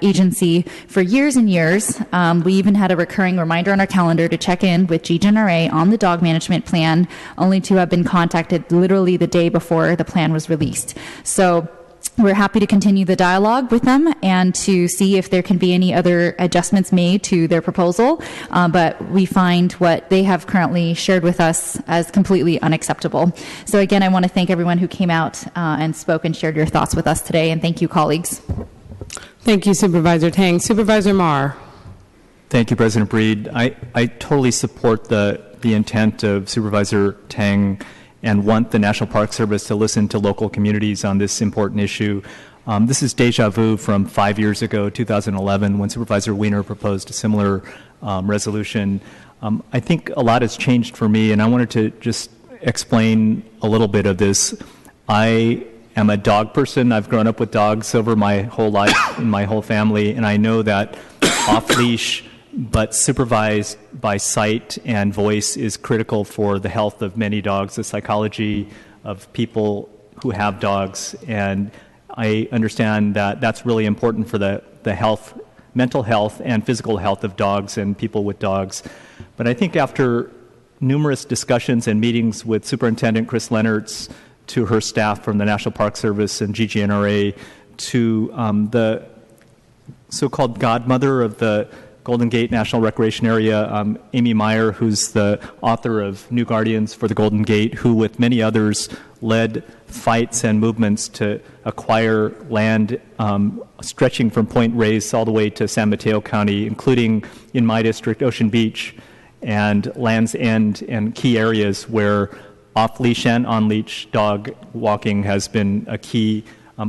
agency for years and years. We even had a recurring reminder on our calendar to check in with GGNRA on the dog management plan, only to have been contacted literally the day before the plan was released. So we're happy to continue the dialogue with them and to see if there can be any other adjustments made to their proposal. But we find what they have currently shared with us as completely unacceptable. So again, I want to thank everyone who came out and spoke and shared your thoughts with us today. And thank you, colleagues. Thank you, Supervisor Tang. Supervisor Marr. Thank you, President Breed. I totally support the intent of Supervisor Tang and want the National Park Service to listen to local communities on this important issue. This is deja vu from 5 years ago, 2011, when Supervisor Wiener proposed a similar resolution. I think a lot has changed for me, and I wanted to just explain a little bit of this. I am a dog person. I've grown up with dogs over my whole life and my whole family, and I know that off-leash but supervised by sight and voice is critical for the health of many dogs, the psychology of people who have dogs, and I understand that that's really important for the health, mental health and physical health of dogs and people with dogs. But I think after numerous discussions and meetings with Superintendent Chris Leonards, to her staff from the National Park Service and GGNRA, to the so-called godmother of the Golden Gate National Recreation Area, Amy Meyer, who's the author of New Guardians for the Golden Gate, who with many others led fights and movements to acquire land stretching from Point Reyes all the way to San Mateo County, including in my district, Ocean Beach and Land's End, and key areas where off-leash and on-leash dog walking has been a key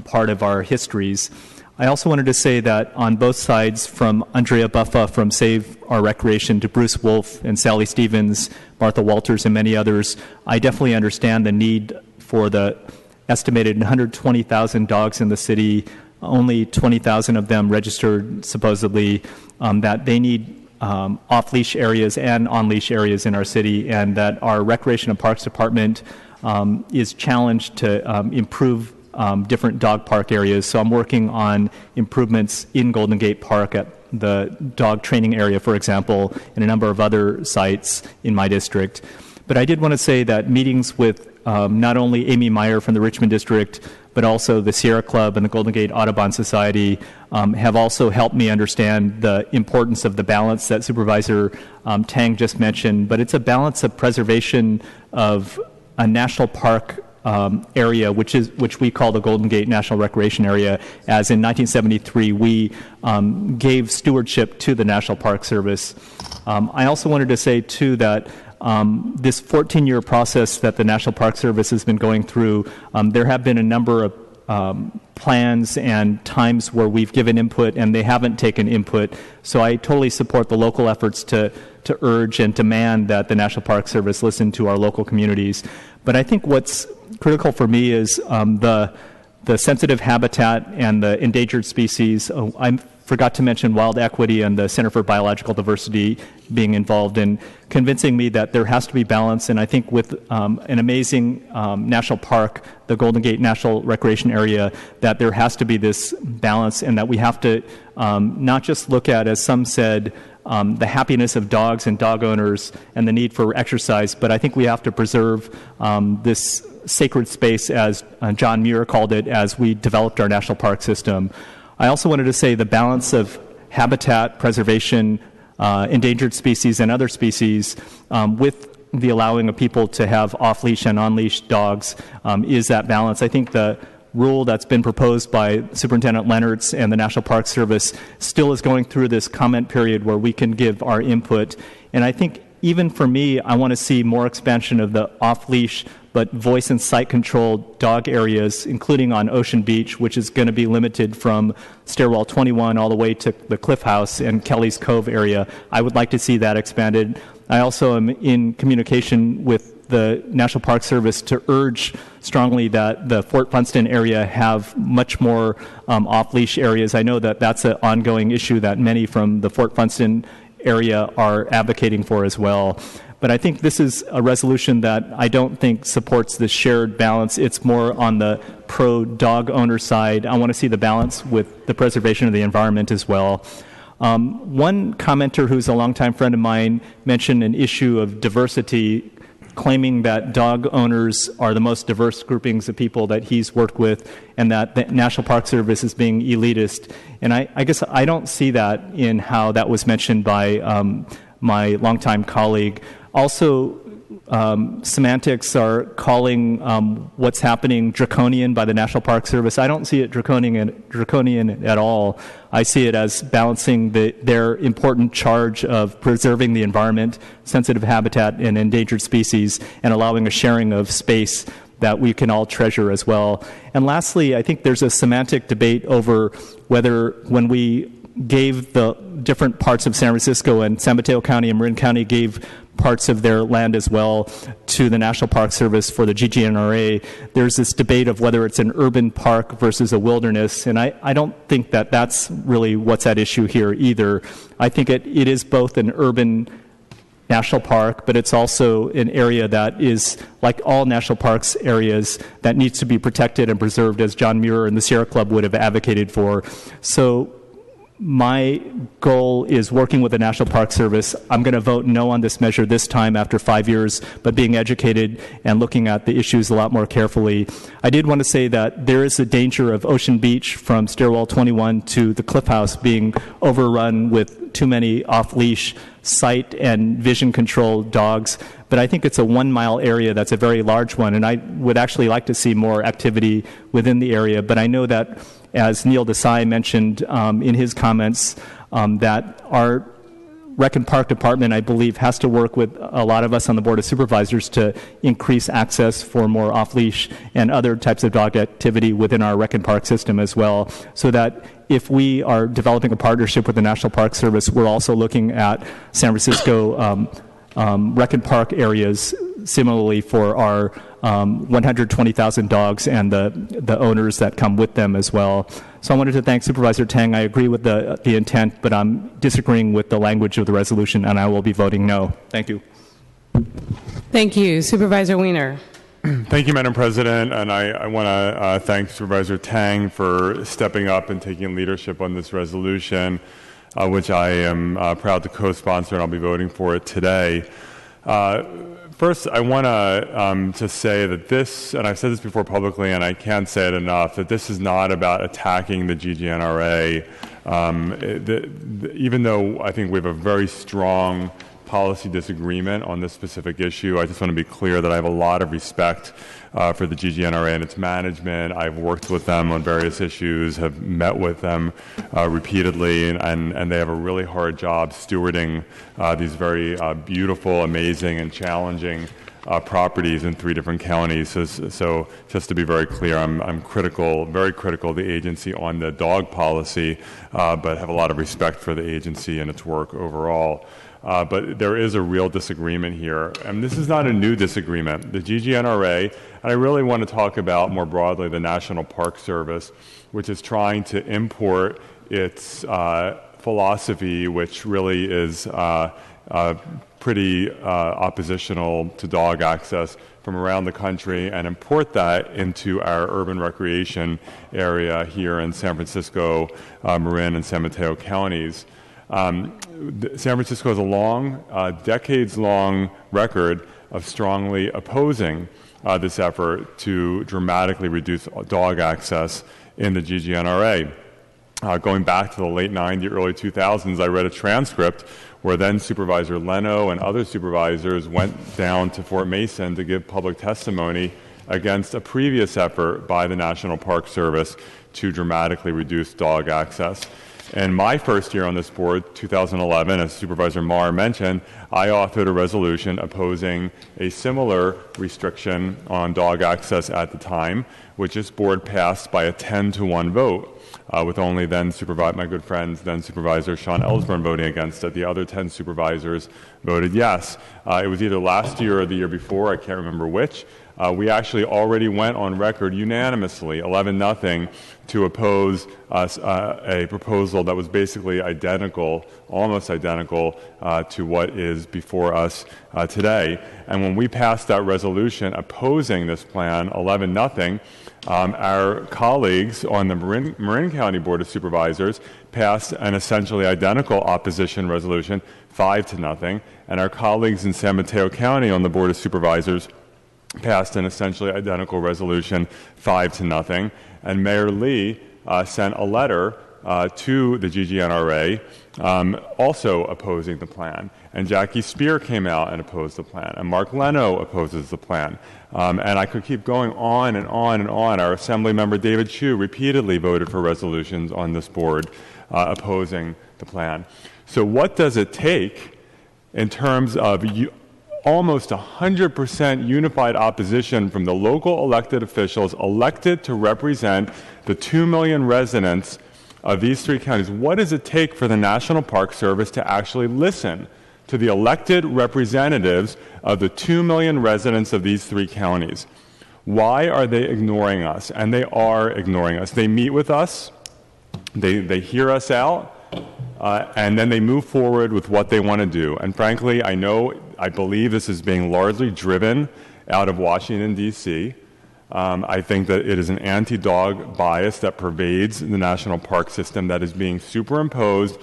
part of our histories. I also wanted to say that on both sides, from Andrea Buffa from Save Our Recreation to Bruce Wolf and Sally Stevens, Martha Walters, and many others, I definitely understand the need for the estimated 120,000 dogs in the city, only 20,000 of them registered supposedly, that they need off-leash areas and on-leash areas in our city, and that our Recreation and Parks Department is challenged to improve different dog park areas. So I'm working on improvements in Golden Gate Park at the dog training area, for example, and a number of other sites in my district. But I did want to say that meetings with not only Amy Meyer from the Richmond District, but also the Sierra Club and the Golden Gate Audubon Society have also helped me understand the importance of the balance that Supervisor Tang just mentioned. But it's a balance of preservation of a national park area, which we call the Golden Gate National Recreation Area, as in 1973 we gave stewardship to the National Park Service. I also wanted to say, too, that this 14-year process that the National Park Service has been going through, there have been a number of plans and times where we've given input and they haven't taken input. So I totally support the local efforts to urge and demand that the National Park Service listen to our local communities. But I think what's critical for me is the sensitive habitat and the endangered species. I forgot to mention wild equity and the Center for Biological Diversity being involved in convincing me that there has to be balance. And I think with an amazing national park, the Golden Gate National Recreation Area, that there has to be this balance, and that we have to not just look at, as some said, the happiness of dogs and dog owners and the need for exercise, but I think we have to preserve this sacred space, as John Muir called it, as we developed our national park system. I also wanted to say the balance of habitat preservation, endangered species and other species, with the allowing of people to have off-leash and on-leash dogs is that balance. I think the rule that's been proposed by Superintendent Leonards and the National Park Service still is going through this comment period where we can give our input. And I think even for me, I want to see more expansion of the off-leash but voice and sight controlled dog areas, including on Ocean Beach, which is going to be limited from Stairwell 21 all the way to the Cliff House and Kelly's Cove area. I would like to see that expanded. I also am in communication with the National Park Service to urge strongly that the Fort Funston area have much more off-leash areas. I know that that's an ongoing issue that many from the Fort Funston area are advocating for as well. But I think this is a resolution that I don't think supports the shared balance. It's more on the pro-dog owner side. I want to see the balance with the preservation of the environment as well. One commenter who's a longtime friend of mine mentioned an issue of diversity, claiming that dog owners are the most diverse groupings of people that he's worked with, and that the National Park Service is being elitist. And I guess I don't see that in how that was mentioned by my longtime colleague. Also, semantics are calling what's happening draconian by the National Park Service. I don't see it draconian at all. I see it as balancing their important charge of preserving the environment, sensitive habitat, and endangered species, and allowing a sharing of space that we can all treasure as well. And lastly, I think there's a semantic debate over whether when we gave the different parts of San Francisco, and San Mateo County and Marin County gave parts of their land as well to the National Park Service for the GGNRA, there's this debate of whether it's an urban park versus a wilderness, and I don't think that that's really what's at issue here either. I think it is both an urban national park, but it's also an area that is, like all national parks areas, that needs to be protected and preserved, as John Muir and the Sierra Club would have advocated for. So my goal is working with the National Park Service. I'm going to vote no on this measure this time after 5 years, but being educated and looking at the issues a lot more carefully. I did want to say that there is a danger of Ocean Beach from Stairwell 21 to the Cliff House being overrun with too many off-leash sight and vision controlled dogs. But I think it's a 1 mile area that's a very large one, and I would actually like to see more activity within the area. But I know that, as Neil Desai mentioned in his comments, that our Rec and Park Department, I believe, has to work with a lot of us on the Board of Supervisors to increase access for more off-leash and other types of dog activity within our Rec and Park system as well, so that if we are developing a partnership with the National Park Service, we're also looking at San Francisco Rec and Park areas similarly for our 120,000 dogs and the owners that come with them as well. So I wanted to thank Supervisor Tang. I agree with the intent, but I'm disagreeing with the language of the resolution, and I will be voting no. Thank you. Thank you. Supervisor Wiener. Thank you, Madam President, and I want to thank Supervisor Tang for stepping up and taking leadership on this resolution, which I am proud to co-sponsor, and I'll be voting for it today. First, I want to say that this, and I've said this before publicly, and I can't say it enough, that this is not about attacking the GGNRA. Even though I think we have a very strong policy disagreement on this specific issue, I just want to be clear that I have a lot of respect for the GGNRA and its management. I've worked with them on various issues, have met with them repeatedly, and they have a really hard job stewarding these very beautiful, amazing, and challenging properties in 3 different counties. So just to be very clear, I'm critical, very critical of the agency on the dog policy, but have a lot of respect for the agency and its work overall. But there is a real disagreement here, and this is not a new disagreement. The GGNRA, and I really want to talk about more broadly the National Park Service, which is trying to import its philosophy, which really is pretty oppositional to dog access from around the country, and import that into our urban recreation area here in San Francisco, Marin, and San Mateo counties. San Francisco has a long, decades-long record of strongly opposing this effort to dramatically reduce dog access in the GGNRA. Going back to the late 90s, early 2000s, I read a transcript where then Supervisor Leno and other supervisors went down to Fort Mason to give public testimony against a previous effort by the National Park Service to dramatically reduce dog access. In my first year on this board, 2011, as Supervisor Marr mentioned, I authored a resolution opposing a similar restriction on dog access at the time, which this board passed by a 10-to-1 vote, with only my good friends, then Supervisor Sean Ellsburn voting against it. The other 10 supervisors voted yes. It was either last year or the year before, I can't remember which. We actually already went on record unanimously, 11-0, to oppose a proposal that was basically identical, almost identical, to what is before us today. And when we passed that resolution opposing this plan, 11-0, our colleagues on the Marin County Board of Supervisors passed an essentially identical opposition resolution, 5-0, and our colleagues in San Mateo County on the Board of Supervisors passed an essentially identical resolution, 5-0, and Mayor Lee sent a letter to the GGNRA also opposing the plan. And Jackie Spear came out and opposed the plan, and Mark Leno opposes the plan. And I could keep going on and on and on. Our Assembly member David Chu repeatedly voted for resolutions on this board opposing the plan. So what does it take in terms of almost 100% unified opposition from the local elected officials elected to represent the 2 million residents of these three counties? What does it take for the National Park Service to actually listen to the elected representatives of the 2 million residents of these three counties? Why are they ignoring us? And they are ignoring us. They meet with us, they hear us out, and then they move forward with what they want to do. And frankly, I believe this is being largely driven out of Washington, D.C. I think that it is an anti-dog bias that pervades the national park system that is being superimposed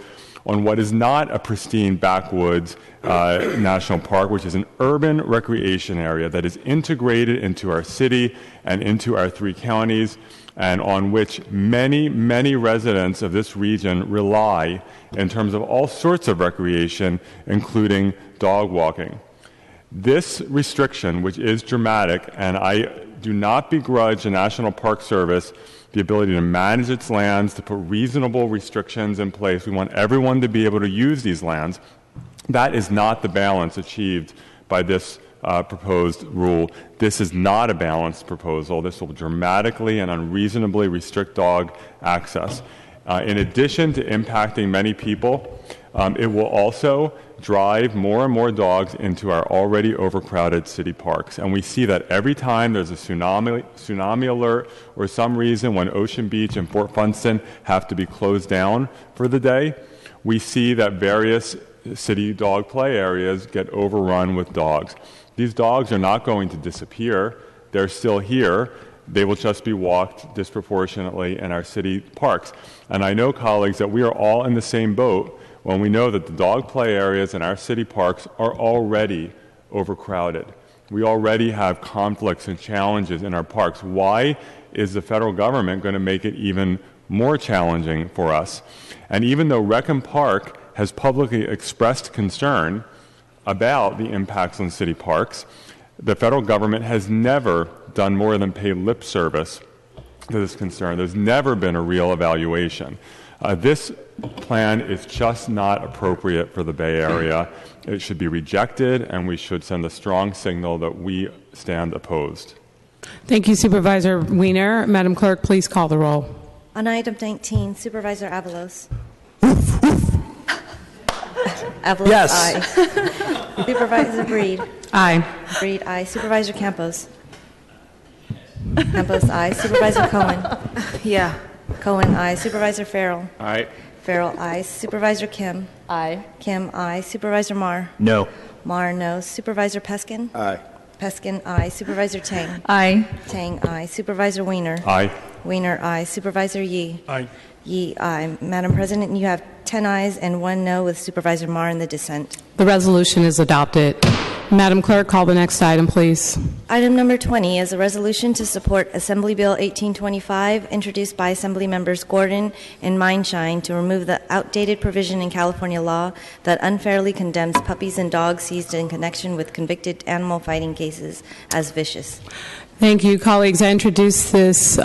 on what is not a pristine backwoods national park, which is an urban recreation area that is integrated into our city and into our three counties, and on which many, many residents of this region rely in terms of all sorts of recreation, including dog walking. This restriction, which is dramatic, and I do not begrudge the National Park Service the ability to manage its lands, to put reasonable restrictions in place. We want everyone to be able to use these lands. That is not the balance achieved by this proposed rule. This is not a balanced proposal. This will dramatically and unreasonably restrict dog access. In addition to impacting many people, it will also drive more and more dogs into our already overcrowded city parks. And we see that every time there's a tsunami alert or some reason when Ocean Beach and Fort Funston have to be closed down for the day, we see that various city dog play areas get overrun with dogs. These dogs are not going to disappear. They're still here. They will just be walked disproportionately in our city parks. And I know, colleagues, that we are all in the same boat when we know that the dog play areas in our city parks are already overcrowded. We already have conflicts and challenges in our parks. Why is the federal government going to make it even more challenging for us? And even though Reckham Park has publicly expressed concern about the impacts on city parks, the federal government has never done more than pay lip service to this concern. There's never been a real evaluation. This plan is just not appropriate for the Bay Area. It should be rejected, and we should send a strong signal that we stand opposed. Thank you, Supervisor Wiener. Madam Clerk, please call the roll. On item 19, Supervisor Avalos. Avalos, Yes. aye. Supervisor Breed. Aye. Breed, aye. Supervisor Campos. Campos, aye. Supervisor Cohen. Yeah. Cohen, aye. Supervisor Farrell. Aye. Farrell, aye. Supervisor Kim. Aye. Kim, aye. Supervisor Marr. No. Marr, no. Supervisor Peskin. Aye. Peskin, aye. Supervisor Tang. Aye. Tang, aye. Supervisor Wiener. Aye. Wiener, aye. Supervisor Yee. Aye. Yee, aye. Madam President, you have 10 ayes and 1 no, with Supervisor Marr in the dissent. The resolution is adopted. Madam Clerk, call the next item, please. Item number 20 is a resolution to support Assembly Bill 1825, introduced by Assembly Members Gordon and Mindshine, to remove the outdated provision in California law that unfairly condemns puppies and dogs seized in connection with convicted animal fighting cases as vicious. Thank you, colleagues. I introduced this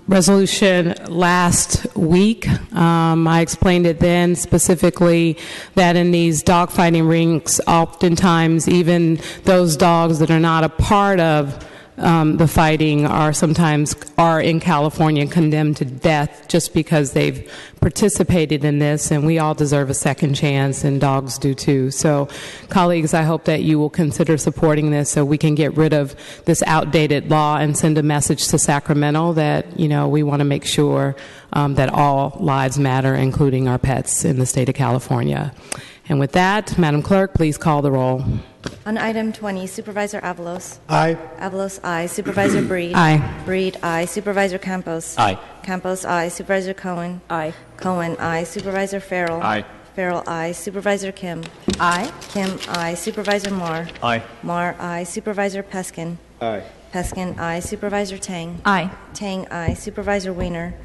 resolution last week. I explained it then specifically that in these dogfighting rinks, oftentimes even those dogs that are not a part of the fighting are sometimes in California condemned to death just because they've participated in this, and we all deserve a second chance, and dogs do too. So, colleagues, I hope that you will consider supporting this so we can get rid of this outdated law and send a message to Sacramento that, you know, we want to make sure that all lives matter, including our pets in the state of California. And with that, Madam Clerk, please call the roll. On item 20, Supervisor Avalos. Aye. Avalos, aye. Supervisor Breed. Aye. Breed, aye. Supervisor Campos. Aye. Campos, aye. Supervisor Cohen. Aye. Cohen, aye. Supervisor Farrell. Aye. Farrell, aye. Supervisor Kim. Aye. Kim, aye. Supervisor Marr. Aye. Marr, aye. Supervisor Peskin. Aye. Peskin, aye. Supervisor Tang. Aye. Tang, aye. Supervisor Weiner.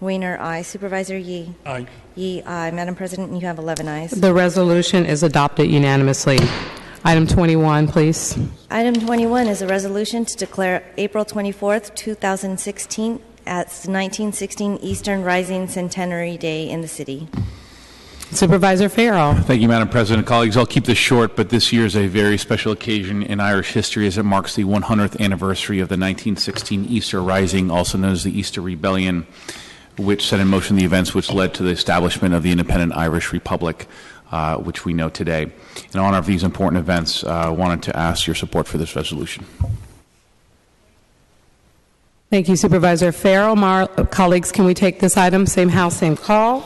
Weiner, aye. Supervisor Yee. Aye. Yee, aye. Madam President, you have 11 ayes. The resolution is adopted unanimously. Item 21, please. Item 21 is a resolution to declare April 24th, 2016 as 1916 Eastern Rising Centenary Day in the city. Supervisor Farrell. Thank you, Madam President. Colleagues, I'll keep this short, but this year is a very special occasion in Irish history as it marks the 100th anniversary of the 1916 Easter Rising, also known as the Easter Rebellion, which set in motion the events which led to the establishment of the independent Irish Republic, which we know today. In honor of these important events, I wanted to ask your support for this resolution. Thank you, Supervisor Farrell. Colleagues, can we take this item, same house, same call?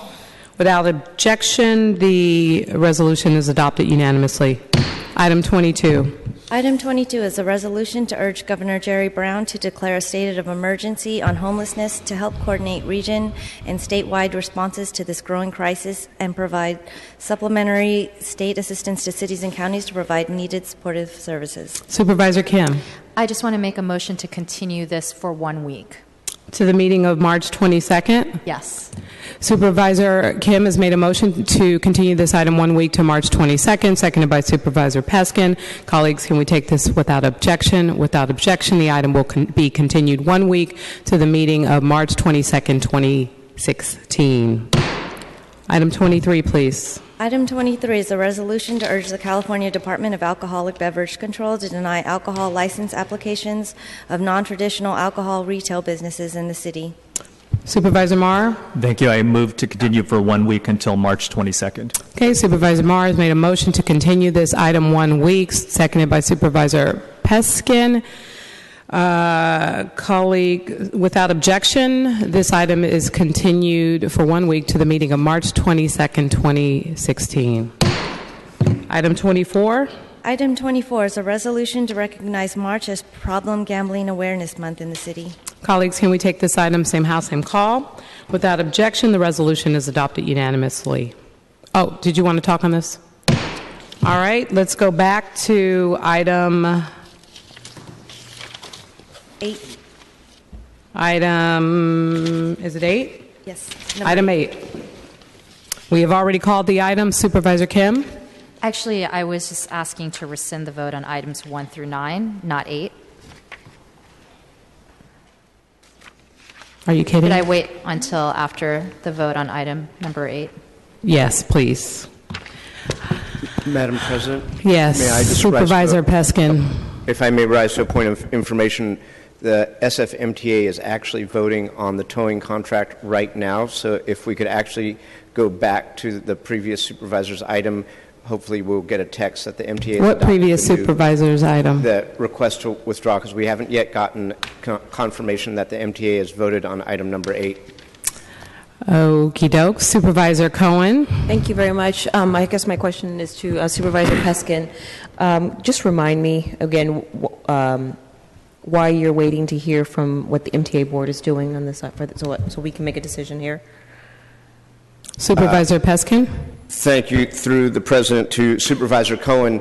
Without objection, the resolution is adopted unanimously. Item 22. Item 22 is a resolution to urge Governor Jerry Brown to declare a state of emergency on homelessness to help coordinate region and statewide responses to this growing crisis and provide supplementary state assistance to cities and counties to provide needed supportive services. Supervisor Kim. I just want to make a motion to continue this for 1 week. To the meeting of March 22nd? Yes. Supervisor Kim has made a motion to continue this item 1 week to March 22nd, seconded by Supervisor Peskin. Colleagues, can we take this without objection? Without objection, the item will be continued 1 week to the meeting of March 22nd, 2016. Item 23, please. Item 23 is a resolution to urge the California Department of Alcoholic Beverage Control to deny alcohol license applications of non-traditional alcohol retail businesses in the city. Supervisor Marr? Thank you. I move to continue for 1 week until March 22nd. Okay, Supervisor Marr has made a motion to continue this item 1 week, seconded by Supervisor Peskin. Colleague, without objection, this item is continued for 1 week to the meeting of March 22nd, 2016. Item 24. Item 24 is a resolution to recognize March as Problem Gambling Awareness Month in the city. Colleagues, can we take this item, same house, same call? Without objection, the resolution is adopted unanimously. Oh, did you want to talk on this? All right, let's go back to item 8. Item, is it 8? Yes. Item 8. We have already called the item. Supervisor Kim? Actually, I was just asking to rescind the vote on items 1 through 9, not 8. Are you kidding? Should I wait until after the vote on item number 8? Yes, please. Madam President? Yes. May I just Supervisor Peskin. If I may rise to a point of information, the SFMTA is actually voting on the towing contract right now, so if we could actually go back to the previous supervisor's item, hopefully we'll get a text that the MTA What previous supervisor's item? The request to withdraw, because we haven't yet gotten confirmation that the MTA has voted on item number 8. Okie doke. Supervisor Cohen. Thank you very much. I guess my question is to Supervisor Peskin. Just remind me again why you're waiting to hear from what the MTA board is doing on this, so we can make a decision here. Supervisor Peskin. Thank you. Through the President to Supervisor Cohen,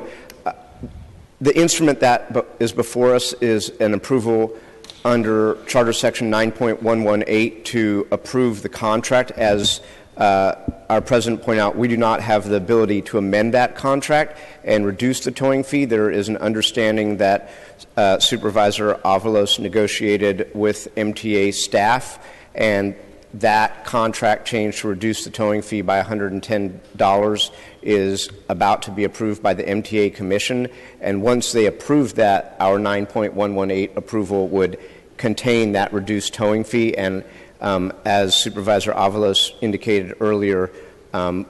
the instrument that is before us is an approval under Charter Section 9.118 to approve the contract as our president pointed out, we do not have the ability to amend that contract and reduce the towing fee. There is an understanding that Supervisor Avalos negotiated with MTA staff, and that contract change to reduce the towing fee by $110 is about to be approved by the MTA Commission. And once they approve that, our 9.118 approval would contain that reduced towing fee. And as Supervisor Avalos indicated earlier,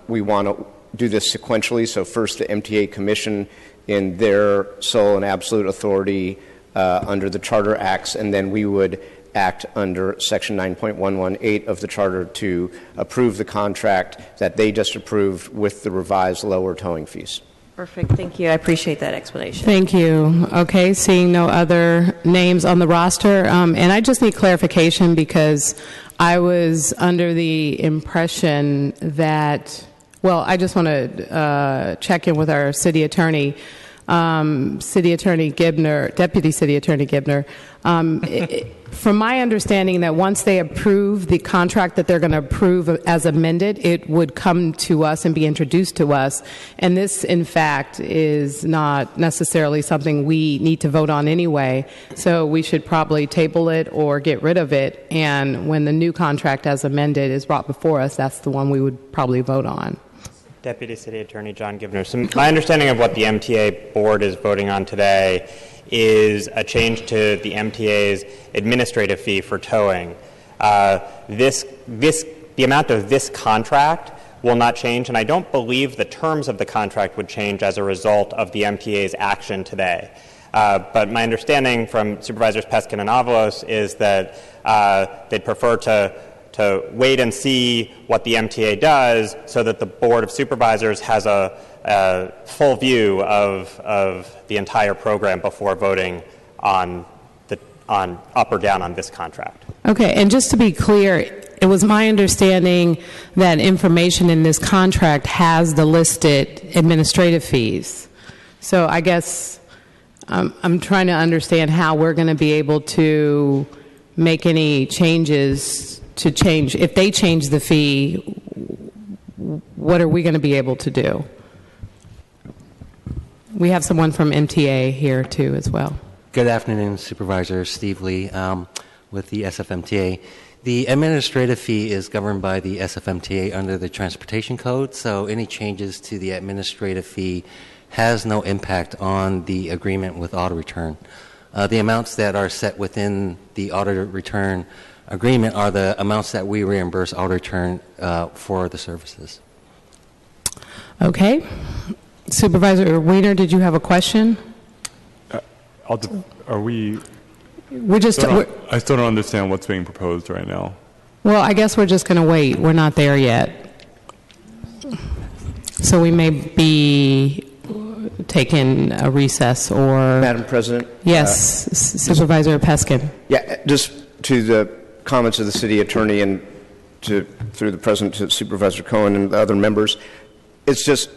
we want to do this sequentially. So first the MTA Commission in their sole and absolute authority under the Charter Acts, and then we would act under Section 9.118 of the Charter to approve the contract that they just approved with the revised lower towing fees. Perfect. Thank you. I appreciate that explanation. Thank you. Okay, seeing no other names on the roster, and I just need clarification because I was under the impression that, well, I just want to check in with our city attorney, City Attorney Gibner, Deputy City Attorney Gibner. From my understanding that once they approve the contract that they're going to approve as amended, it would come to us and be introduced to us. And this, in fact, is not necessarily something we need to vote on anyway. So we should probably table it or get rid of it. And when the new contract as amended is brought before us, that's the one we would probably vote on. Deputy City Attorney John Gibner. So my understanding of what the MTA board is voting on today is a change to the MTA's administrative fee for towing. The amount of this contract will not change, and I don't believe the terms of the contract would change as a result of the MTA's action today. But my understanding from Supervisors Peskin and Avalos is that they'd prefer to wait and see what the MTA does so that the Board of Supervisors has a full view of the entire program before voting on up or down on this contract. Okay, and just to be clear, it was my understanding that information in this contract has the listed administrative fees. So I guess I'm trying to understand how we're going to be able to make any changes to change. If they change the fee, what are we going to be able to do? We have someone from MTA here too as well. Good afternoon, Supervisor Steve Lee with the SFMTA. The administrative fee is governed by the SFMTA under the Transportation Code, so any changes to the administrative fee has no impact on the agreement with auto return. The amounts that are set within the auto return agreement are the amounts that we reimburse auto return for the services. Okay. Supervisor Weiner, did you have a question? I still don't understand what's being proposed right now. Well, I guess we're just going to wait. We're not there yet. So we may be taking a recess or... Madam President? Yes, Supervisor Peskin. Yeah, just to the comments of the city attorney and through the president to Supervisor Cohen and the other members, it's just,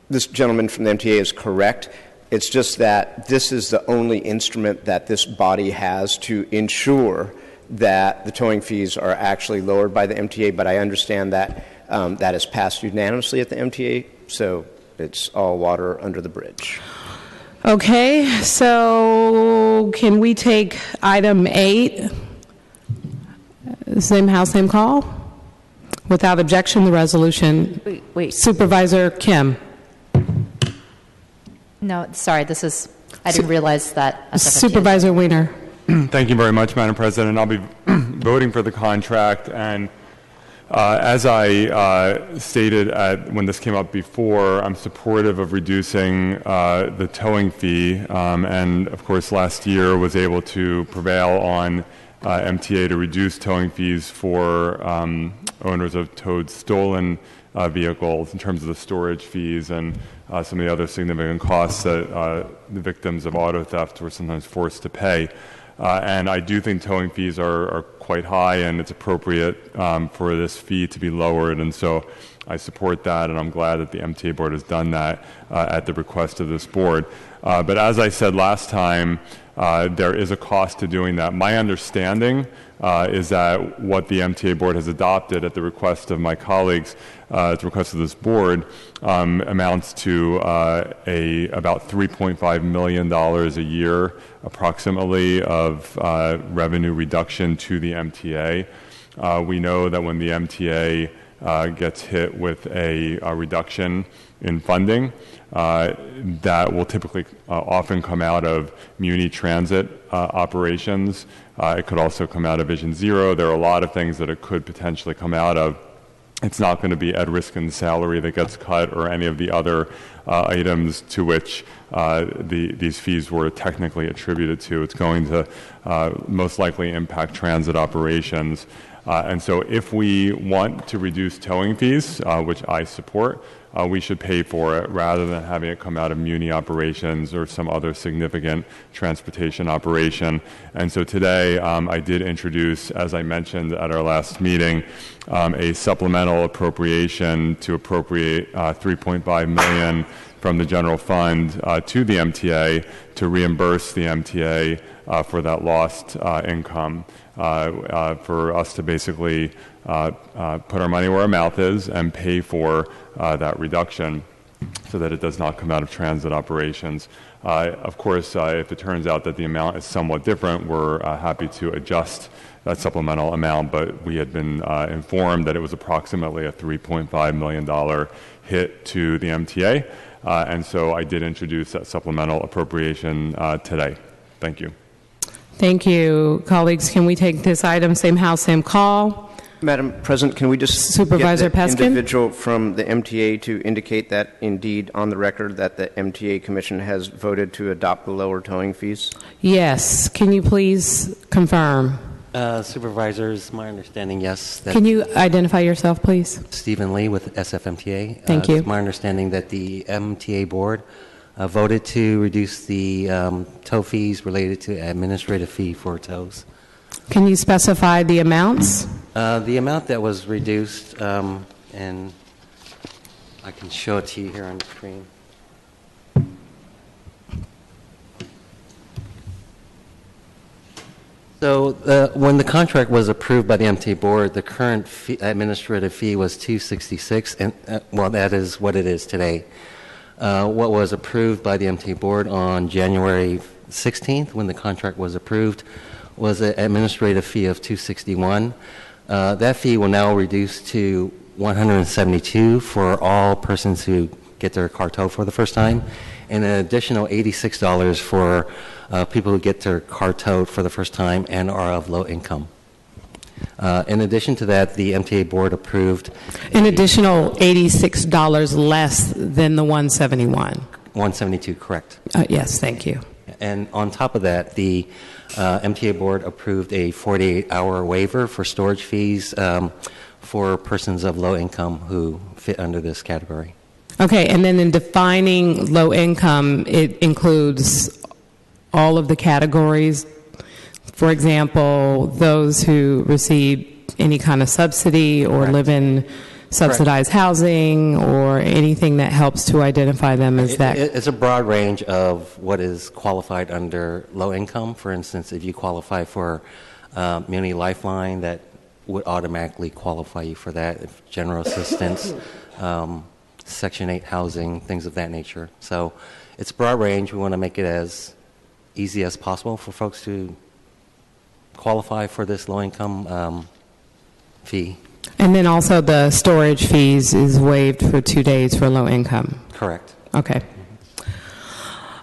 this gentleman from the MTA is correct. It's just that this is the only instrument that this body has to ensure that the towing fees are actually lowered by the MTA, but I understand that that is passed unanimously at the MTA, so it's all water under the bridge. Okay, so can we take item 8, same house, same call? Without objection, the resolution. Wait. Supervisor Kim. No, sorry, I didn't realize that. Supervisor Weiner. Thank you very much, Madam President. I'll be voting for the contract, and as I stated when this came up before, I'm supportive of reducing the towing fee, and of course last year was able to prevail on MTA to reduce towing fees for owners of towed stolen vehicles in terms of the storage fees and some of the other significant costs that the victims of auto theft were sometimes forced to pay. And I do think towing fees are quite high, and it's appropriate for this fee to be lowered. And so I support that, and I'm glad that the MTA board has done that at the request of this board. But as I said last time, there is a cost to doing that. My understanding is that what the MTA board has adopted at the request of my colleagues, at the request of this board, amounts to about $3.5 million a year, approximately, of revenue reduction to the MTA. We know that when the MTA gets hit with a reduction in funding, that will typically often come out of Muni Transit operations. It could also come out of Vision Zero. There are a lot of things that it could potentially come out of. It's not going to be Ed Riskin's salary that gets cut or any of the other items to which these fees were technically attributed to. It's going to most likely impact transit operations. And so if we want to reduce towing fees, which I support, we should pay for it rather than having it come out of Muni operations or some other significant transportation operation. And so today I did introduce, as I mentioned at our last meeting, a supplemental appropriation to appropriate $3.5 million from the general fund to the MTA to reimburse the MTA for that lost income, for us to basically put our money where our mouth is and pay for that reduction so that it does not come out of transit operations. Of course, if it turns out that the amount is somewhat different, we're happy to adjust that supplemental amount, but we had been informed that it was approximately a $3.5 million hit to the MTA, and so I did introduce that supplemental appropriation today. Thank you. Thank you. Colleagues, can we take this item, same house, same call? Madam President, can we just Supervisor get the Peskin? individual from the MTA to indicate that indeed on the record that the MTA Commission has voted to adopt the lower towing fees? Yes. Can you please confirm? Supervisors, my understanding, yes. Can you identify yourself, please? Stephen Lee with SFMTA. Thank you. It's my understanding that the MTA board voted to reduce the tow fees related to administrative fee for tows. Can you specify the amounts? The amount that was reduced, and I can show it to you here on the screen. So when the contract was approved by the MTA board, the current administrative fee was $266, and well, that is what it is today. What was approved by the MTA board on January 16th, when the contract was approved, was an administrative fee of $261. That fee will now reduce to $172 for all persons who get their car towed for the first time, and an additional $86 for people who get their car towed for the first time and are of low income. In addition to that, the MTA board approved an additional $86 less than the $171. $172, correct. Yes, thank you. And on top of that, the MTA board approved a 48-hour waiver for storage fees for persons of low income who fit under this category. Okay, and then in defining low income, it includes all of the categories. For example, those who receive any kind of subsidy or Correct. live in subsidized Correct. housing or anything that helps to identify them as that. It's a broad range of what is qualified under low income. For instance, if you qualify for Muni Lifeline, that would automatically qualify you for that. If general assistance, Section 8 housing, things of that nature. So it's a broad range. We want to make it as easy as possible for folks to qualify for this low-income fee. And then also the storage fees is waived for 2 days for low income. Correct. Okay.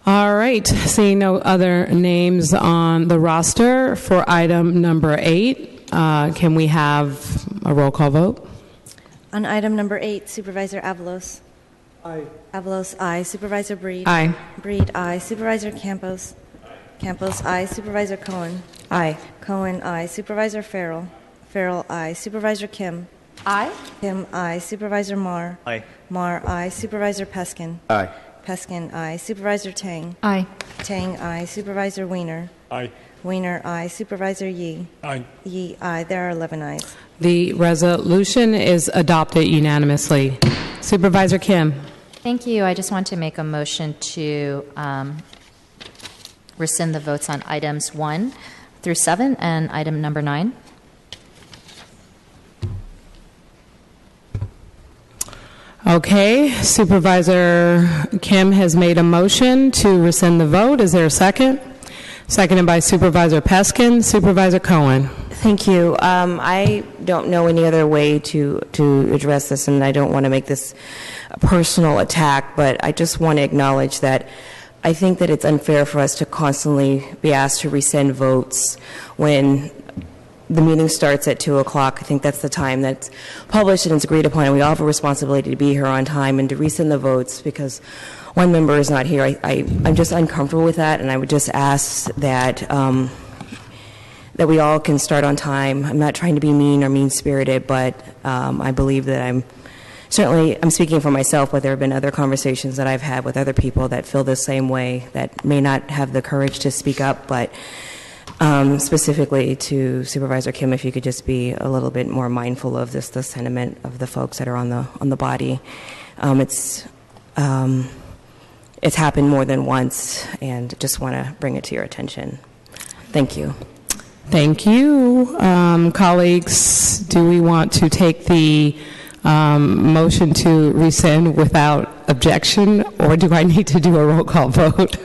All right. Seeing no other names on the roster for item number 8, can we have a roll call vote? On item number 8, Supervisor Avalos. Aye. Avalos, aye. Supervisor Breed. Aye. Breed, aye. Supervisor Campos. Campos, aye. Supervisor Cohen. Aye. Cohen, aye. Supervisor Farrell. Farrell, aye. Supervisor Kim. Aye. Kim, aye. Supervisor Marr. Aye. Marr, aye. Supervisor Peskin. Aye. Peskin, aye. Supervisor Tang. Aye. Tang, aye. Supervisor Weiner. Aye. Weiner, aye. Supervisor Yee. Aye. Yee, aye. There are 11 ayes. The resolution is adopted unanimously. Supervisor Kim. Thank you. I just want to make a motion to rescind the votes on items 1 through 7 and item number 9. Okay, Supervisor Kim has made a motion to rescind the vote. Is there a second? Seconded by Supervisor Peskin. Supervisor Cohen. Thank you. I don't know any other way to address this, and I don't want to make this a personal attack, but I just want to acknowledge that I think that it's unfair for us to constantly be asked to rescind votes when the meeting starts at 2 o'clock. I think that's the time that's published and it's agreed upon, and we all have a responsibility to be here on time and to rescind the votes because one member is not here. I'm just uncomfortable with that, and I would just ask that that we all can start on time. I'm not trying to be mean or mean-spirited, but I believe that I'm speaking for myself, but there have been other conversations that I've had with other people that feel the same way, that may not have the courage to speak up, but specifically to Supervisor Kim, if you could just be a little bit more mindful of the sentiment of the folks that are on the body. It's happened more than once, and just want to bring it to your attention. Thank you. Thank you. Colleagues, do we want to take the motion to rescind without objection, or do I need to do a roll call vote?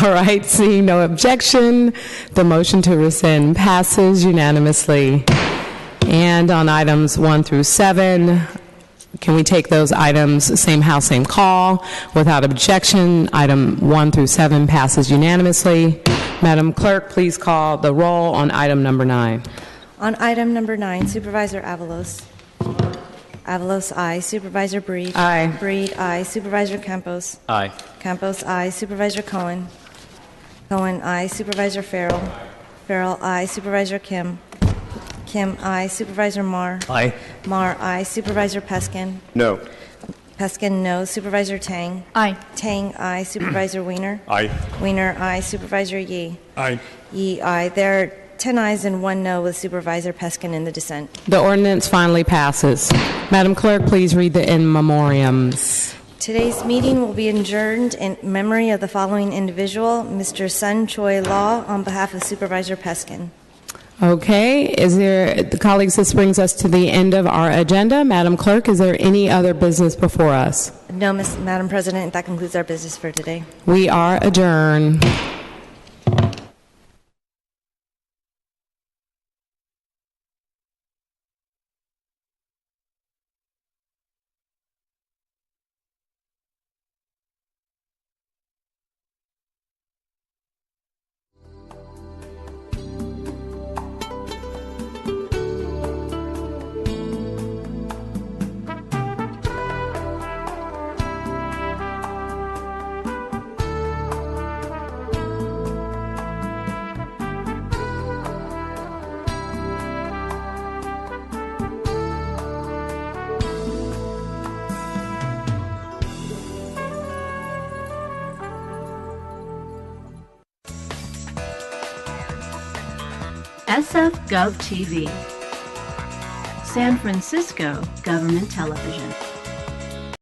All right, seeing no objection, the motion to rescind passes unanimously. And on items 1 through 7, can we take those items, same house, same call, without objection? Item 1 through 7 passes unanimously. Madam Clerk, please call the roll on item number 9. On item number 9, Supervisor Avalos. Avalos, aye. Supervisor Breed. Aye. Breed, aye. Supervisor Campos. Aye. Campos, aye. Supervisor Cohen. Cohen, aye. Supervisor Farrell. Farrell, aye. Supervisor Kim. Kim, aye. Supervisor Marr. Aye. Marr, aye. Supervisor Peskin. No. Peskin, no. Supervisor Tang. Aye. Tang, aye. Supervisor Wiener. Aye. Wiener, aye. Supervisor Yee. Aye. Yee, aye. There are 10 ayes and 1 no with Supervisor Peskin in the dissent. The ordinance finally passes. Madam Clerk, please read the in memoriams. Today's meeting will be adjourned in memory of the following individual, Mr. Sun Choi Law, on behalf of Supervisor Peskin. Okay, colleagues, this brings us to the end of our agenda. Madam Clerk, is there any other business before us? No, Madam President, that concludes our business for today. We are adjourned. SF Gov TV, San Francisco Government Television.